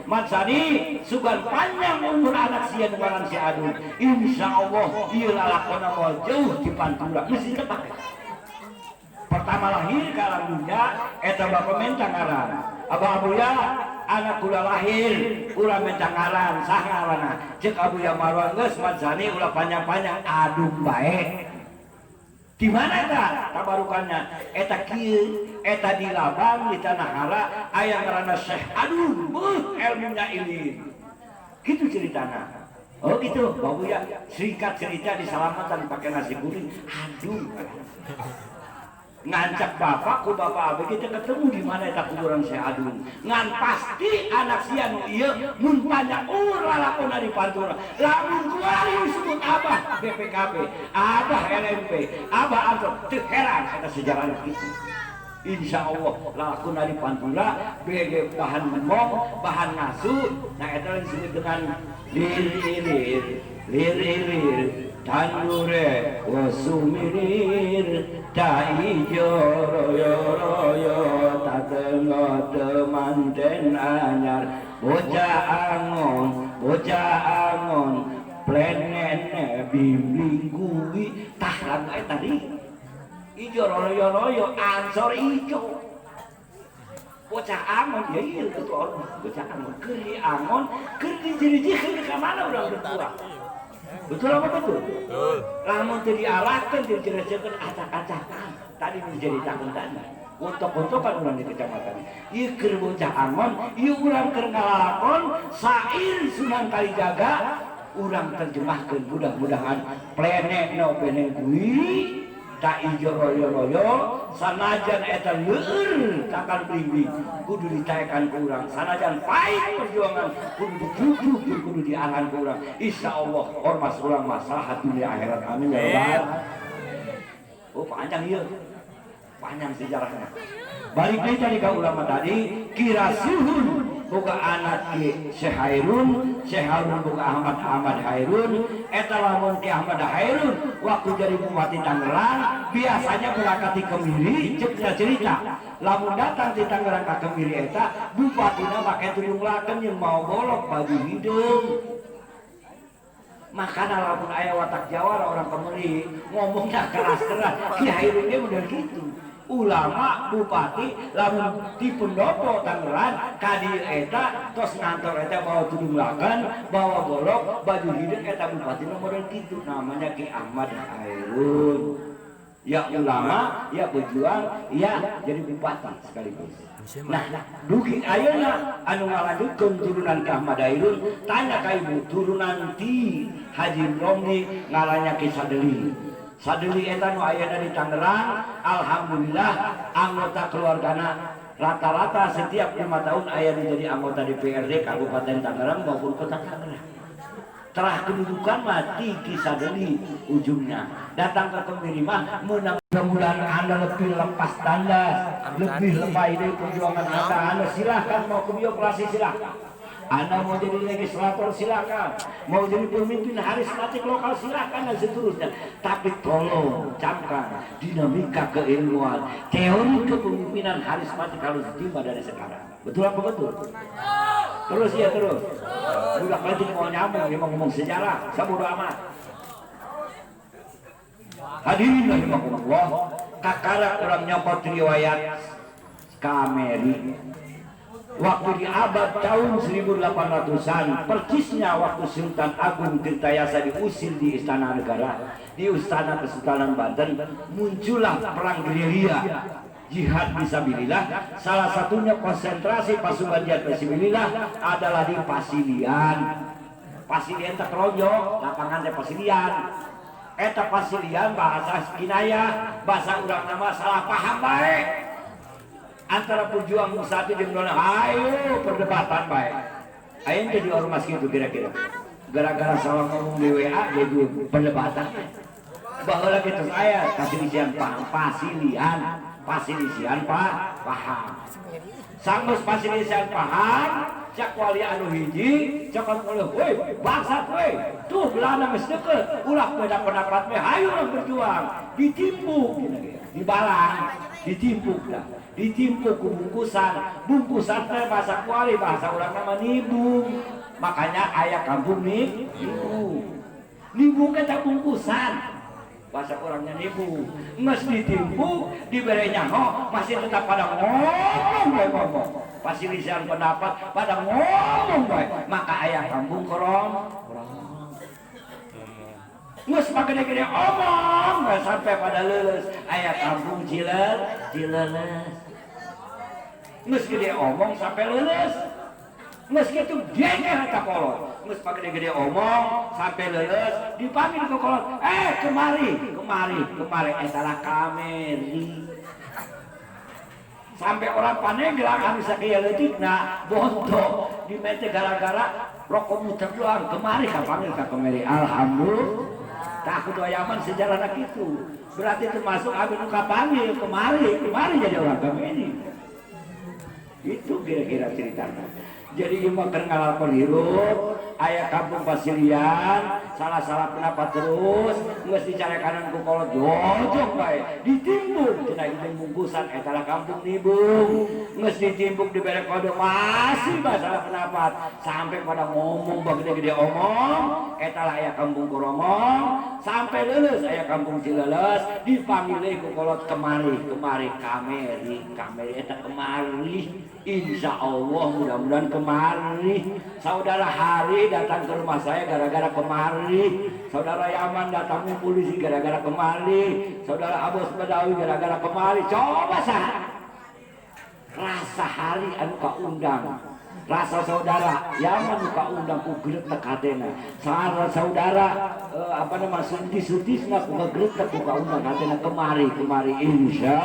Mat Sani sugan panjang umur anak sia ngaran si Adun insyaallah ieu lalakonna moal jauh di Pantura mesti tepat pertama lahir ka alam dunya eta bapak minta ngaran abah abuya anak kula lahir ulah minta ngaran saha ngaranna ceuk Abuya Marwan geus Mat Sani ulah panjang-panjang Adun bae di mana eta tabarukannya eta kieu eta di Labang di Tanah Hara aya ngaranna Syekh Adun ilmunya ilim gitu ceritana oh gitu babuya singkat cerita di Salamatan pakai nasi kuning aduh ngancak bapak ku bapak abi kita ketemu di mana eta kuburan Syekh Adun ngan pasti anak sia nu ieu mun panjang umur lalakonna di Pantura lamun kuari disebut abah BPKB abah LMP abah Anto teu heran eta sejarahna kitu insyaallah lalakonna di Pantura bege bahan memong bahan ngasu nah eta disebut dengan lir tanure wasumirir daijo royo tatengo temanten anyar bocah angon plenene bimbing kuwi tah lagu eta tadi ijo royo ansor ijo bocah angon ya iya betul bocah angon keur di angon keur dijeri-jeri ka mana urang berdua betul apa betul? Betul. Lamun teu diarahkeun dijelaskeun acak-acakan tadi menceritakeun tadi untuk-untukan urang di kecamatan ieu keur bocah angon ieu urang keur ngalakon sair Sunan Kalijaga urang terjemahkeun mudah-mudahan pleneno peneng kuwi tak ijo royo-royo sanajan eta leur takkan bimbing kudu ditayakan ke urang sanajan pahit perjuangan kudu dijujuk kudu diaran ke urang insyaallah ormas urang maslahat dunia akhirat amin ya rabbal. Oh panjang ieu panjang sejarahnya balik deui tadi ka ulama tadi kira suhun boga anak ki Syekh Hairun boga Ahmad Hairun eta lamun ki Ahmad Hairun waktu jadi bupati Tangerang biasanya berangkat di Kemiri cepna cerita lamun datang di Tangerang ka Kemiri eta bupatina make tudung laken yang mau bolok baju hidung makanya lamun aya watak Jawa orang Kemiri ngomongnya keras-keras Ki Hairun dia model gitu ulama bupati lamun di pendopo Tangerang kadi eta tos ngantor eta bawa tudung lakan bawa bolok baju hidung eta bupati model gitu namanya Ki Ahmad Hairun ya ulama ya berjuang ya jadi bupati sekaligus. Nah dugi ayeuna anu ngalanjutkeun turunan Ki Ahmad Hairun tanya ka ibu turunan ti Haji Romli ngaranna Ki Sadeli eta nu ayana di Tangerang alhamdulillah anggota keluargana rata-rata setiap 5 tahun aya jadi anggota DPRD Kabupaten Tangerang maupun Kota Tangerang. Terah kedudukan mati Ki Sadeli ujungnya datang ke Kemiri mah menang bulan Anda lebih lepas tandas lebih lemah dari perjuangan Anda silahkan mau ke biokrasi silahkan Anda mau jadi legislator silakan, mau jadi pemimpin harismatik lokal silakan dan seterusnya. Tapi tolong camkan dinamika keilmuan, teori kepemimpinan harismatik harus dimulai dari sekarang. Betul apa betul? Terus ya terus. Budak lanjut mau nyambung, dia mau ngomong sejarah, sabodo amat. Hadirin rahimakumullah, kakara orang nyopot riwayat Kameri. Waktu di abad tahun 1800-an, persisnya waktu Sultan Agung Tirtayasa diusir di Istana Negara, di Istana Kesultanan Banten, muncullah perang gerilya, jihad fisabilillah. Salah satunya konsentrasi pasukan jihad fisabilillah adalah di Pasilian. Pasilian tak kerojo, lapangan teh Pasilian. Eta Pasilian bahasa kinayah, bahasa urang nama salah paham baik. Antara pejuang satu jeung dona ayo perdebatan baik ayo jadi ormas gitu kira-kira gara-gara salah ngomong di WA jadi perdebatan bahwa gitu saya kasih isian paham pasilisian paham sanggus pasilisian paham cak wali anu hiji cak anu woi bangsat woi tuh belana geus deukeut ulah beda pendapat we hayu urang berjuang ditimpuk dibalang ditimpuk dah ditimpuk ke bungkusan teh bahasa kuali bahasa orang nama nibung makanya ayah kampung nibung kita bungkusan bahasa orangnya nibung nges ditimpuk diberi nyaho masih tetap pada ngomong pasilisian pendapat pada ngomong maka ayah kampung korong nges gede-gede omong nggak sampai pada lulus ayah kampung cileles nges gede omong sampai lulus nges gitu geger ka kolot nges gede-gede omong sampai lulus dipanggil ke kolot kemari salah Kameri sampai orang panen bilang anu sakieu leutikna bondo di mete gara-gara rokok muter doang kemari ka panggil ka Kameri alhamdulillah takut ayaman sejarah nak itu berarti termasuk abis muka panggil kemari jadi orang Kameri itu kira-kira ceritanya jadi cuma kenal hirup ayah kampung Pasilian salah-salah pendapat terus nggak dicari kanan ku kolot jojok baik ditimbuk cenah itu bungkusan etalah kampung nibung nggak ditimbuk di berek kode masih masalah pendapat sampai pada ngomong gede-gede omong etalah ayah kampung kuromong sampai lulus ayah kampung Cileles dipanggil ku kolot kemari Kameri eta kemari insya Allah mudah-mudahan kemari saudara Hari datang ke rumah saya gara-gara kemari saudara Yaman datang polisi gara-gara kemari saudara Abos Badawi gara-gara kemari coba sah rasa Hari anu ka undang rasa saudara yang muka undang ku gretek hatena saudara apa nama sutis-sutisna ku gretek ku undang hatena kemari insya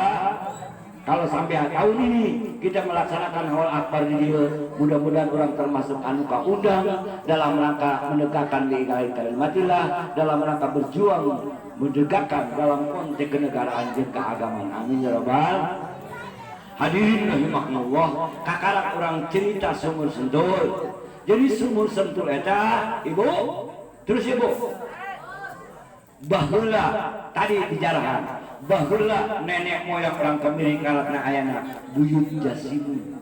kalau sampai tahun ini kita melaksanakan hal akbar di dia, mudah-mudahan orang termasuk anu ka undang dalam rangka menegakkan lillahi kalimatillah, dalam rangka berjuang menegakkan dalam konteks kenegaraan jeung keagamaan. Amin ya rabbal. Hadirin rahimakumullah, kakarak orang cerita sumur sentul. Jadi sumur sentul eta, Ibu, terus Ibu. Baheula tadi dijarahan. Baheula nenek moyang orang kemiring kalatna ayana buyut Jasimun.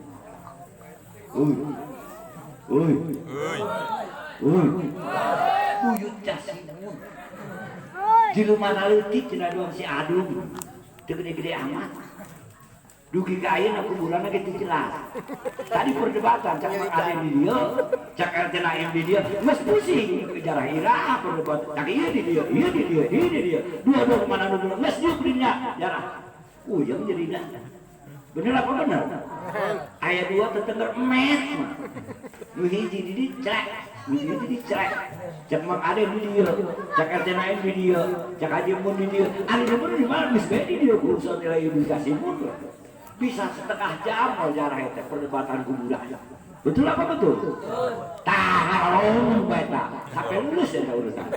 Buyut Jasimun. Jelema leutik cenah doang si Adung. Teu gede-gede amat. Dugi ka ayeuna kuburanna gitu jelas. Tadi perdebatan cak ada di dia, cak RT Naim di dia, mas pusing jarah ira perdebatan. Cak iya di dia. Dua-dua mana dulu, mas dia belinya jarah. Yang jadi dah. Bener apa bener? Ayat 2 tetengger emet mah. Nu hiji di dicek, nu hiji dicek. Cak mang ada di dia, cak RT Naim di dia, cak Haji Mun di dia. Anu bener di mana geus bae di dia urusan nilai edukasi mun. Bisa setengah jam mau jarah itu perdebatan kuburan. Betul apa betul? Taharong beta sampai lulus ya urusan.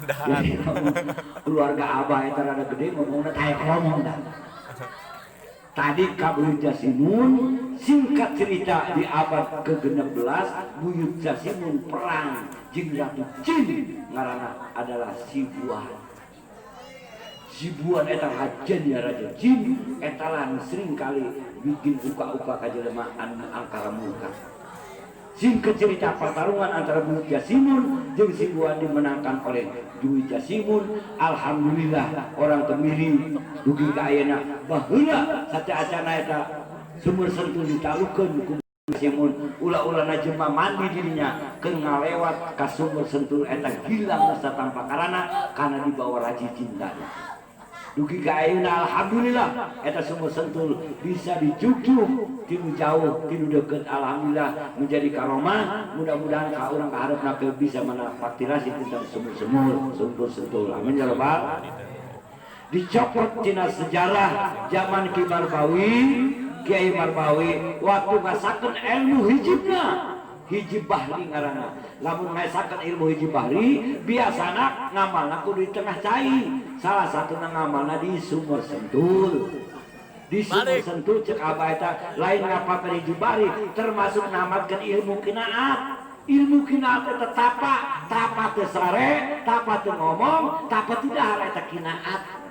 Jadi keluarga abah itu rada gede ngomongnya kayak ngomong dah. Tadi Buyut Jasimun singkat cerita di abad ke-16 Buyut Jasimun perang jeung Ratu Jin ngaranna adalah Sibuan eta hajen ya raja jin etalan sering kali bikin uka-uka ka jelema anu angkara murka. Singkat cerita pertarungan antara Buyut Jasimun jeung Sibuan dimenangkan oleh Buyut Jasimun. Alhamdulillah orang Kemiri dugi ka ayeuna baheula sateacana eta sumur sentul ditalukeun ku Jasimun ulah-ulana jelema mandi dirinya keur ngalewat ka sumur sentul eta hilang rasa tanpa karana kana dibawa raji cintanya. Dugi ka ayeuna alhamdulillah eta sumur sentul bisa dijujuk tinu jauh tinu deukeut alhamdulillah menjadi karomah. Mudah-mudahan ka urang ka hareupeuna bisa manfaatasi tentang sumur sentul. Amin ya rabbal. Dicopot tina sejarah zaman Ki Marbawi, Kiai Marbawi waktu ngasakeun ilmu hijibna hiji bahri ngaranna. Lamun ngasakeun ilmu hiji bahri biasana ngamalna kudu di tengah cai. Salah satu ngamalna di sumur sentul. Di sumur sentul cek abah eta lain ngapakeun hiji bahri termasuk namatkeun ilmu qinaat. Ilmu qinaat eta tapa teu sare, tapa teu ngomong, tapa teu dahar eta qinaat.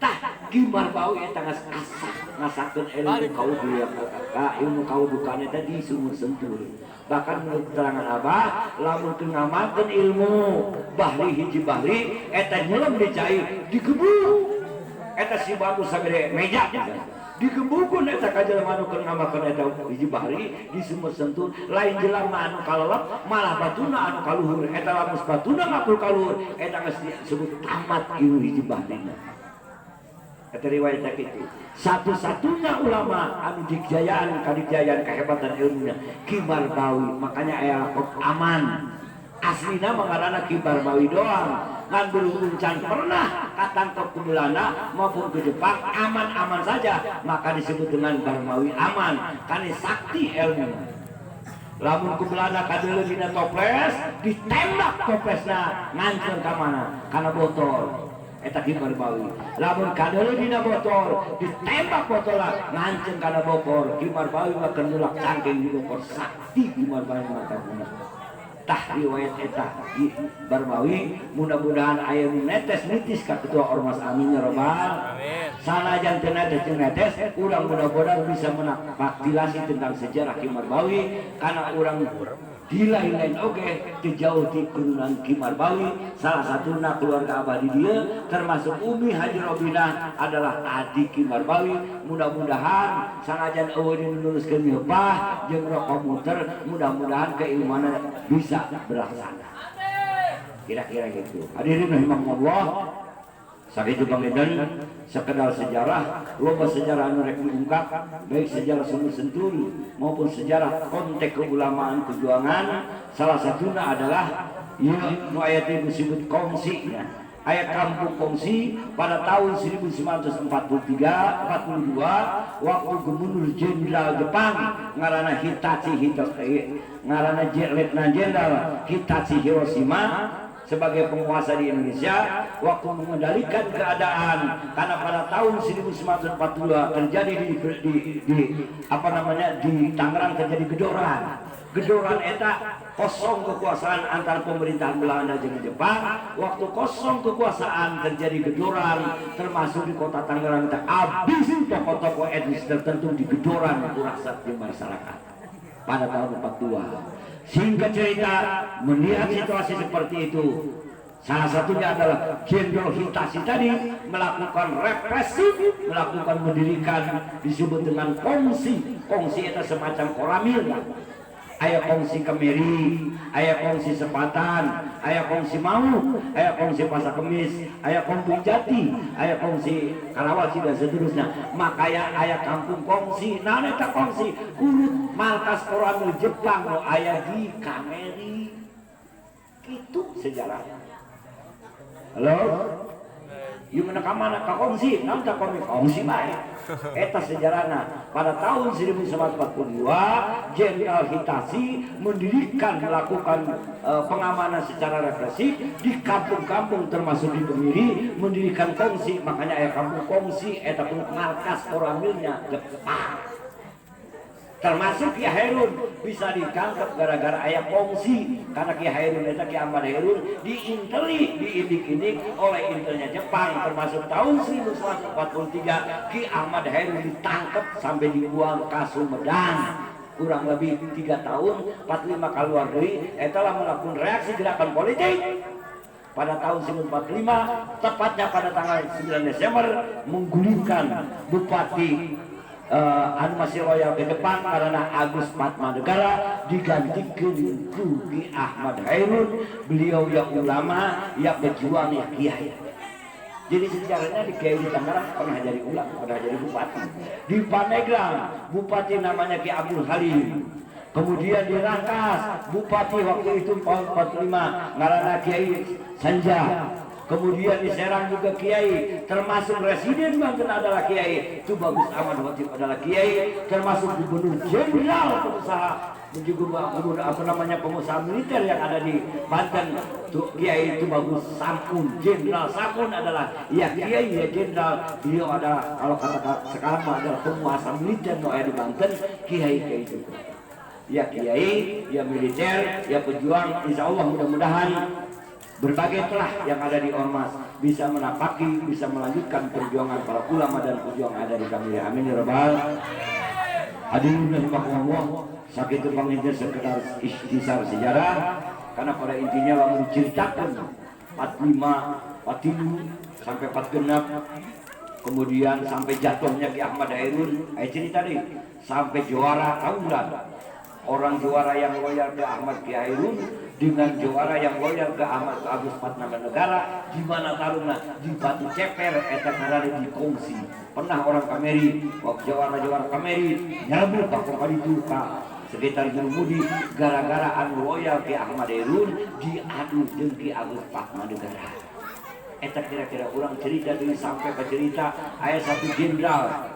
Tah Ki Marbawi eta ngasakeun ilmu kaudulya ilmu kaudukana eta di sumur sentul. Bahkan menurut keterangan abah lamun teu ngamalkeun ilmu bahri hiji bahri eta nyelem di cai digebuk eta si batu sagede meja digebukeun eta ka jelema anu keur ngamalkeun eta hiji bahri di sumur sentul. Lain jelema anu kalelep malah batuna anu kaluhur eta lamun batuna ngapul kaluhur eta geus disebut tamat ilmu hiji bahrina. Kata riwayat itu satu-satunya ulama anu dikjayaan kehebatan ilmunya Ki Marbawi. Makanya aya aman aslina mengarana Ki Marbawi doang ngan belum can pernah katangkep ke Belanda maupun ke Jepang aman-aman saja, maka disebut dengan Barmawi aman karena sakti ilmu. Lamun ke Belanda kadeuleu dina toples ditembak toplesna ngancur ka mana kana botol eta Ki Marbawi. Lamun kadeuleu dina botol ditembak botolna nganceng kana bokor Ki Marbawi mah kendulak cangking di bokor sakti Ki Marbawi mata guna. Tah riwayat eta Ki Marbawi mudah-mudahan aya netes nitis ka ketua ormas. Amin ya rabbal. Sanajan teu netes jeung netes urang mudah-mudahan bisa menaktilasi tentang sejarah Ki Marbawi karena urang di lain-lain jauh di keturunan Ki Marbawi. Salah satunya keluarga abadi dia termasuk Umi Haji Robina adalah adik Ki Marbawi. Mudah-mudahan sanajan eueuh dinuliskeun heupah jeung rokok muter mudah-mudahan keilmuanna bisa berlaksana. Kira-kira gitu. Hadirin rahimakumullah. Sakitu panginten sekedar sejarah, loba sejarah anu rek diungkap, baik sejarah Sumber Senturi maupun sejarah konteks keulamaan perjuangan. Salah satunya adalah nu aya disebut kongsi nya. Aya kampung kongsi pada tahun 1942 waktu Gubernur Jenderal Jepang ngaranna Letnan Jenderal Hitachi Hiroshima sebagai penguasa di Indonesia waktu mengendalikan keadaan, karena pada tahun 1942 terjadi di Tangerang terjadi gedoran eta kosong kekuasaan antara pemerintahan Belanda dengan Jepang. Waktu kosong kekuasaan terjadi gedoran, termasuk di kota Tangerang habis tokoh-tokoh etnis tertentu di gedoran kurasat di masyarakat pada tahun 42. Singkat cerita, melihat situasi seperti itu, salah satunya adalah Jenderal Hitachi tadi melakukan represif, mendirikan disebut dengan kongsi. Kongsi itu semacam koramil. Aya kongsi Kemiri, aya kongsi Sepatan, aya kongsi Mau, aya kongsi Pasar Kemis, aya Kampung Jati, aya kongsi Karawaci dan seterusnya. Maka aya kampung kongsi, nah eta kongsi kulit markas koramil Jepang no aya di Kemiri. Itu sejarahnya. Halo? Ieu mana ka mana ka kongsi, naon tah kongsi bae. Eta sejarahna. Pada tahun 1942 Jenderal Hitachi melakukan pengamanan secara represif di kampung-kampung termasuk di Kemiri, mendirikan kongsi. Makanya aya kampung kongsi eta pun markas koramilnya Jepang. Termasuk Ki Hairun bisa ditangkap gara-gara aya kongsi, karena Ki Hairun eta Ki Ahmad Hairun diindik-indik oleh intelnya Jepang. Termasuk tahun 1943 Ki Ahmad Hairun ditangkap sampai dibuang ke Sumedang. Kurang lebih 3 tahun 45 keluar deui eta lah melakukan reaksi gerakan politik. Pada tahun 1945 tepatnya pada tanggal 9 Desember menggulingkan Bupati anu masih loyal ke Jepang karena Agus Padmanegara digantikan Ki Ahmad Hairun. Beliau yang ulama, yang berjuang, yang kiai. Jadi sejarahnya di Kiai di Tangerang pernah jadi ulama, pernah jadi bupati. Di Pandeglang bupati namanya Ki Abdul Halim. Kemudian di Rangkas bupati waktu itu tahun 45 ngaranna Kiai Sanja. Kemudian di Serang juga kiai, termasuk Residen Banten adalah kiai, itu Bagus Ahmad Wajib adalah kiai, termasuk Gubernur Jenderal pengusaha, juga pengusaha militer yang ada di Banten, tuh kiai itu Bagus Sampun. Jenderal Sampun adalah ya kiai ya jenderal, beliau ada kalau kata sekarang adalah penguasa militer yang ada di Banten, kiai itu. Ya kiai, ya militer, ya pejuang, insya Allah mudah-mudahan berbagai telah yang ada di Ormas bisa menapaki, bisa melanjutkan perjuangan para ulama dan pejuang ada di kami. Amin ya rabbal hadirin rahimakumullah. Sakitu panginten sekedar ikhtisar sejarah, karena pada intinya lamun diceritakan 45, 47 sampai 46, kemudian sampai jatuhnya Ki Ahmad Hairun, cerita deh sampai juara tahunan. Orang juara yang loyal ke Ahmad Ki Hairun dengan juara yang loyal ke Ahmad Agus Padmanegara, di mana taruna di Batu Ceper eta karena di kongsi. Pernah orang Kemiri, waktu juara Kemiri nyambut ka itu sekitar Jurumudi gara-gara anu loyal ke Ahmad Hairun diadu jeung Ki Agus Padmanegara. Eta kira-kira orang cerita dari sampai ke cerita aya satu jenderal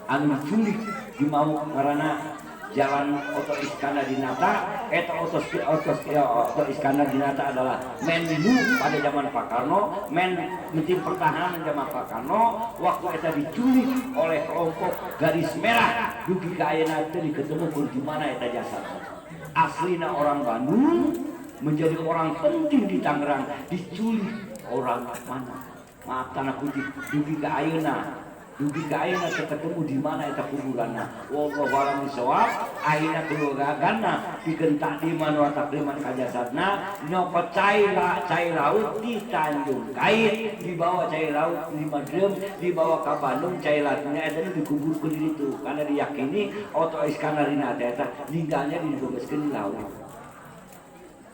anu culik di mau karena Jalan Oto Iskandar Dinata. Eta Oto Iskandar Dinata adalah Menlu pada zaman Pak Karno, Menteri Pertahanan zaman Pak Karno. Waktu eta diculik oleh kelompok Garis Merah, dugi ka ayeuna teh diketemukeun di mana eta jasadna. Aslina orang Bandung, menjadi orang penting di Tangerang, diculik orang mana? Maaf tanda kutip, dugi ka ayeuna. Dugi ka ayeuna ketemu di mana eta kuburanna. Wallahu a'lam bishawab. Ayeuna keluargana pikeun takdiman wa takriman ka jasadna, nyopot cai laut di Tanjung Kait, dibawa cai laut di Madrem, dibawa ka Bandung, cai lautnya eta dikuburkeun di ditu karena diyakini Oto Iskandar Dinata eta ninggalnya dibebaskeun di laut.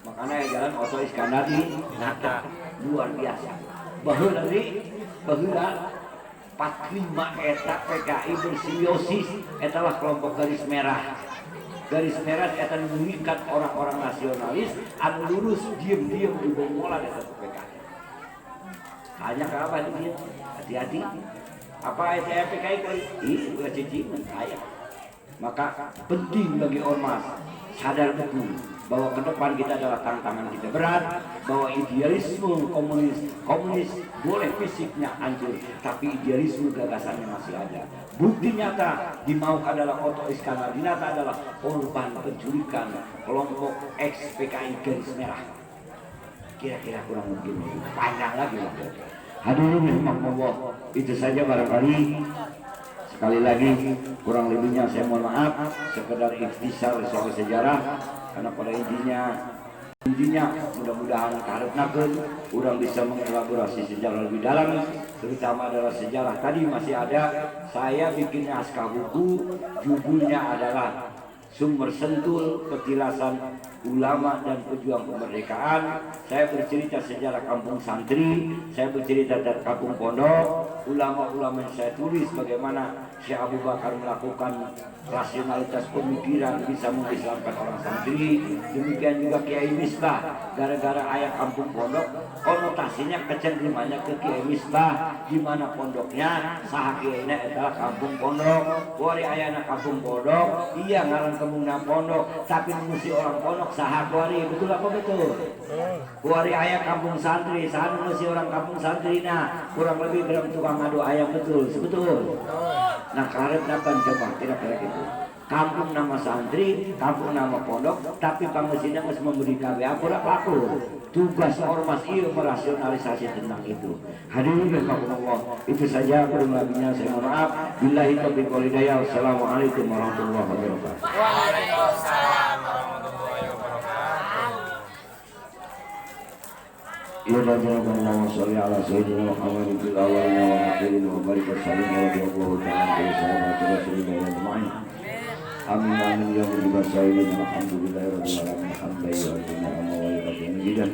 Makanya jalan Oto Iskandar Dinata luar biasa. baheula Patlima eta PKI bersimbiosis etalah kelompok garis merah. Garis merah eta mengikat orang-orang nasionalis anu lurus diem-diem di bomolan eta PKI. Hanya ke apa dia? Hati-hati. Apa eta PKI kali? Ulah cicingan aya. Maka penting bagi ormas sadar betul bahwa ke depan kita adalah tantangan kita berat, bahwa idealisme komunis boleh fisiknya hancur, tapi idealisme gagasannya masih ada. Bukti nyata di Mauk adalah Otto Iskandar Dinata adalah korban penculikan kelompok ex-PKI garis merah. Kira-kira kurang mungkin panjang lagi lah. Hadirin rahimakumullah, itu saja barangkali. Sekali lagi kurang lebihnya saya mohon maaf, sekedar ikhtisar soal sejarah, karena pada intinya mudah-mudahan karetnakeun urang bisa mengelaborasi sejarah lebih dalam, terutama adalah sejarah tadi masih ada. Saya bikin naskah buku, judulnya adalah Sumber Sentul, Petilasan Ulama dan Pejuang Kemerdekaan. Saya bercerita sejarah kampung santri, saya bercerita dari kampung pondok, ulama-ulama yang saya tulis bagaimana Syekh Abu Bakar melakukan rasionalitas pemikiran bisa mengislamkan orang santri. Demikian juga Kiai Misbah, gara-gara ayah kampung pondok konotasinya kecenderungannya ke Kiai Misbah, di mana pondoknya saha kiainya adalah kampung pondok. Kuari ayahna kampung pondok, iya ngaran kemungna pondok, tapi mesti orang pondok saha kuari, betul apa betul? Kuari ayah kampung santri, saha mesti orang kampung santri, nah kurang lebih dalam tukang adu ayam, betul, sebetul. Nah karet dapat coba kira-kira itu. Kampung nama santri, kampung nama pondok, tapi pangmesinnya masih memberi KWA kurang laku. Tugas ormas itu merasionalisasi tentang itu. Hadirin rahimakumullah, itu saja kurang lebihnya saya mohon maaf. Billahi taufiq wal hidayah. Wassalamualaikum warahmatullahi wabarakatuh. Waalaikumsalam warahmatullahi wabarakatuh. Ya Rabbana sholli ala sayyidina Muhammad fil awwalina wa akhirin wa barik wa sallim radhiyallahu ta'ala anhu sahabati rasulillah ajma'in. Amin amin ya rabbal alamin. Alhamdulillahirabbil alamin hamdan yu'aduna wa yuqaddimu jidan.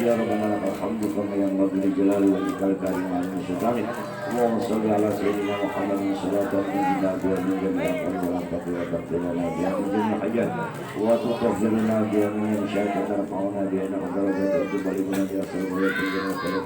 Ya Rabbana lakal hamdu kama yanbaghi li jalali wajhikal karim wa sultanik. Allahumma sholli ala sayyidina Muhammadin salatan tunjina biha min jami'il ahwali wa taqwa taqdirana biha min jami'il hajat wa tutahhiruna biha min syaitan tarfa'una biha ila darajat wa tuballighuna biha sallallahu alaihi wa sallam.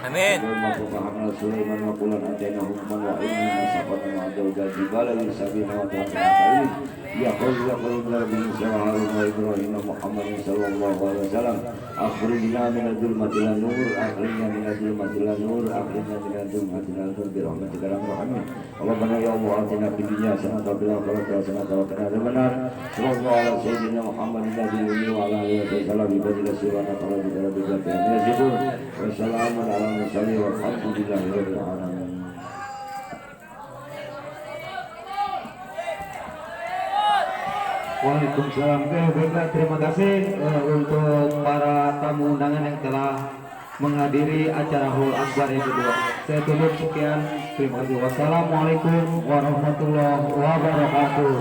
Amin. Wa Sulaiman wa qulan atayna hukman wa ilman wa safatan wa adawjal jibala lisabina wa ta'ala ya qawli Nabi Musa wa Harun wa Ibrahim Muhammadin sallallahu alaihi wasallam. Akhrijna minal zulmati ilan nur, akhrijna minal zulmati ilan nur, akhrijna minal zulmati ilan nur bi rahmatika ya arhamar. Rabbana ya Allah atina fid dunya hasanatan wa fil akhirati hasanatan wa qina adzabannar. Sallallahu ala sayyidina Muhammadin nabiyyi wa ala alihi wasallam bi fadli subhanaka rabbika rabbil izzati amma yasifun wa salamun ala mursalin walhamdulillahi rabbil alamin. Waalaikumsalam. Baiklah, terima kasih untuk para tamu undangan yang telah menghadiri acara Hul Akbar yang kedua. Saya tutup sekian. Terima kasih. Wassalamualaikum warahmatullahi wabarakatuh.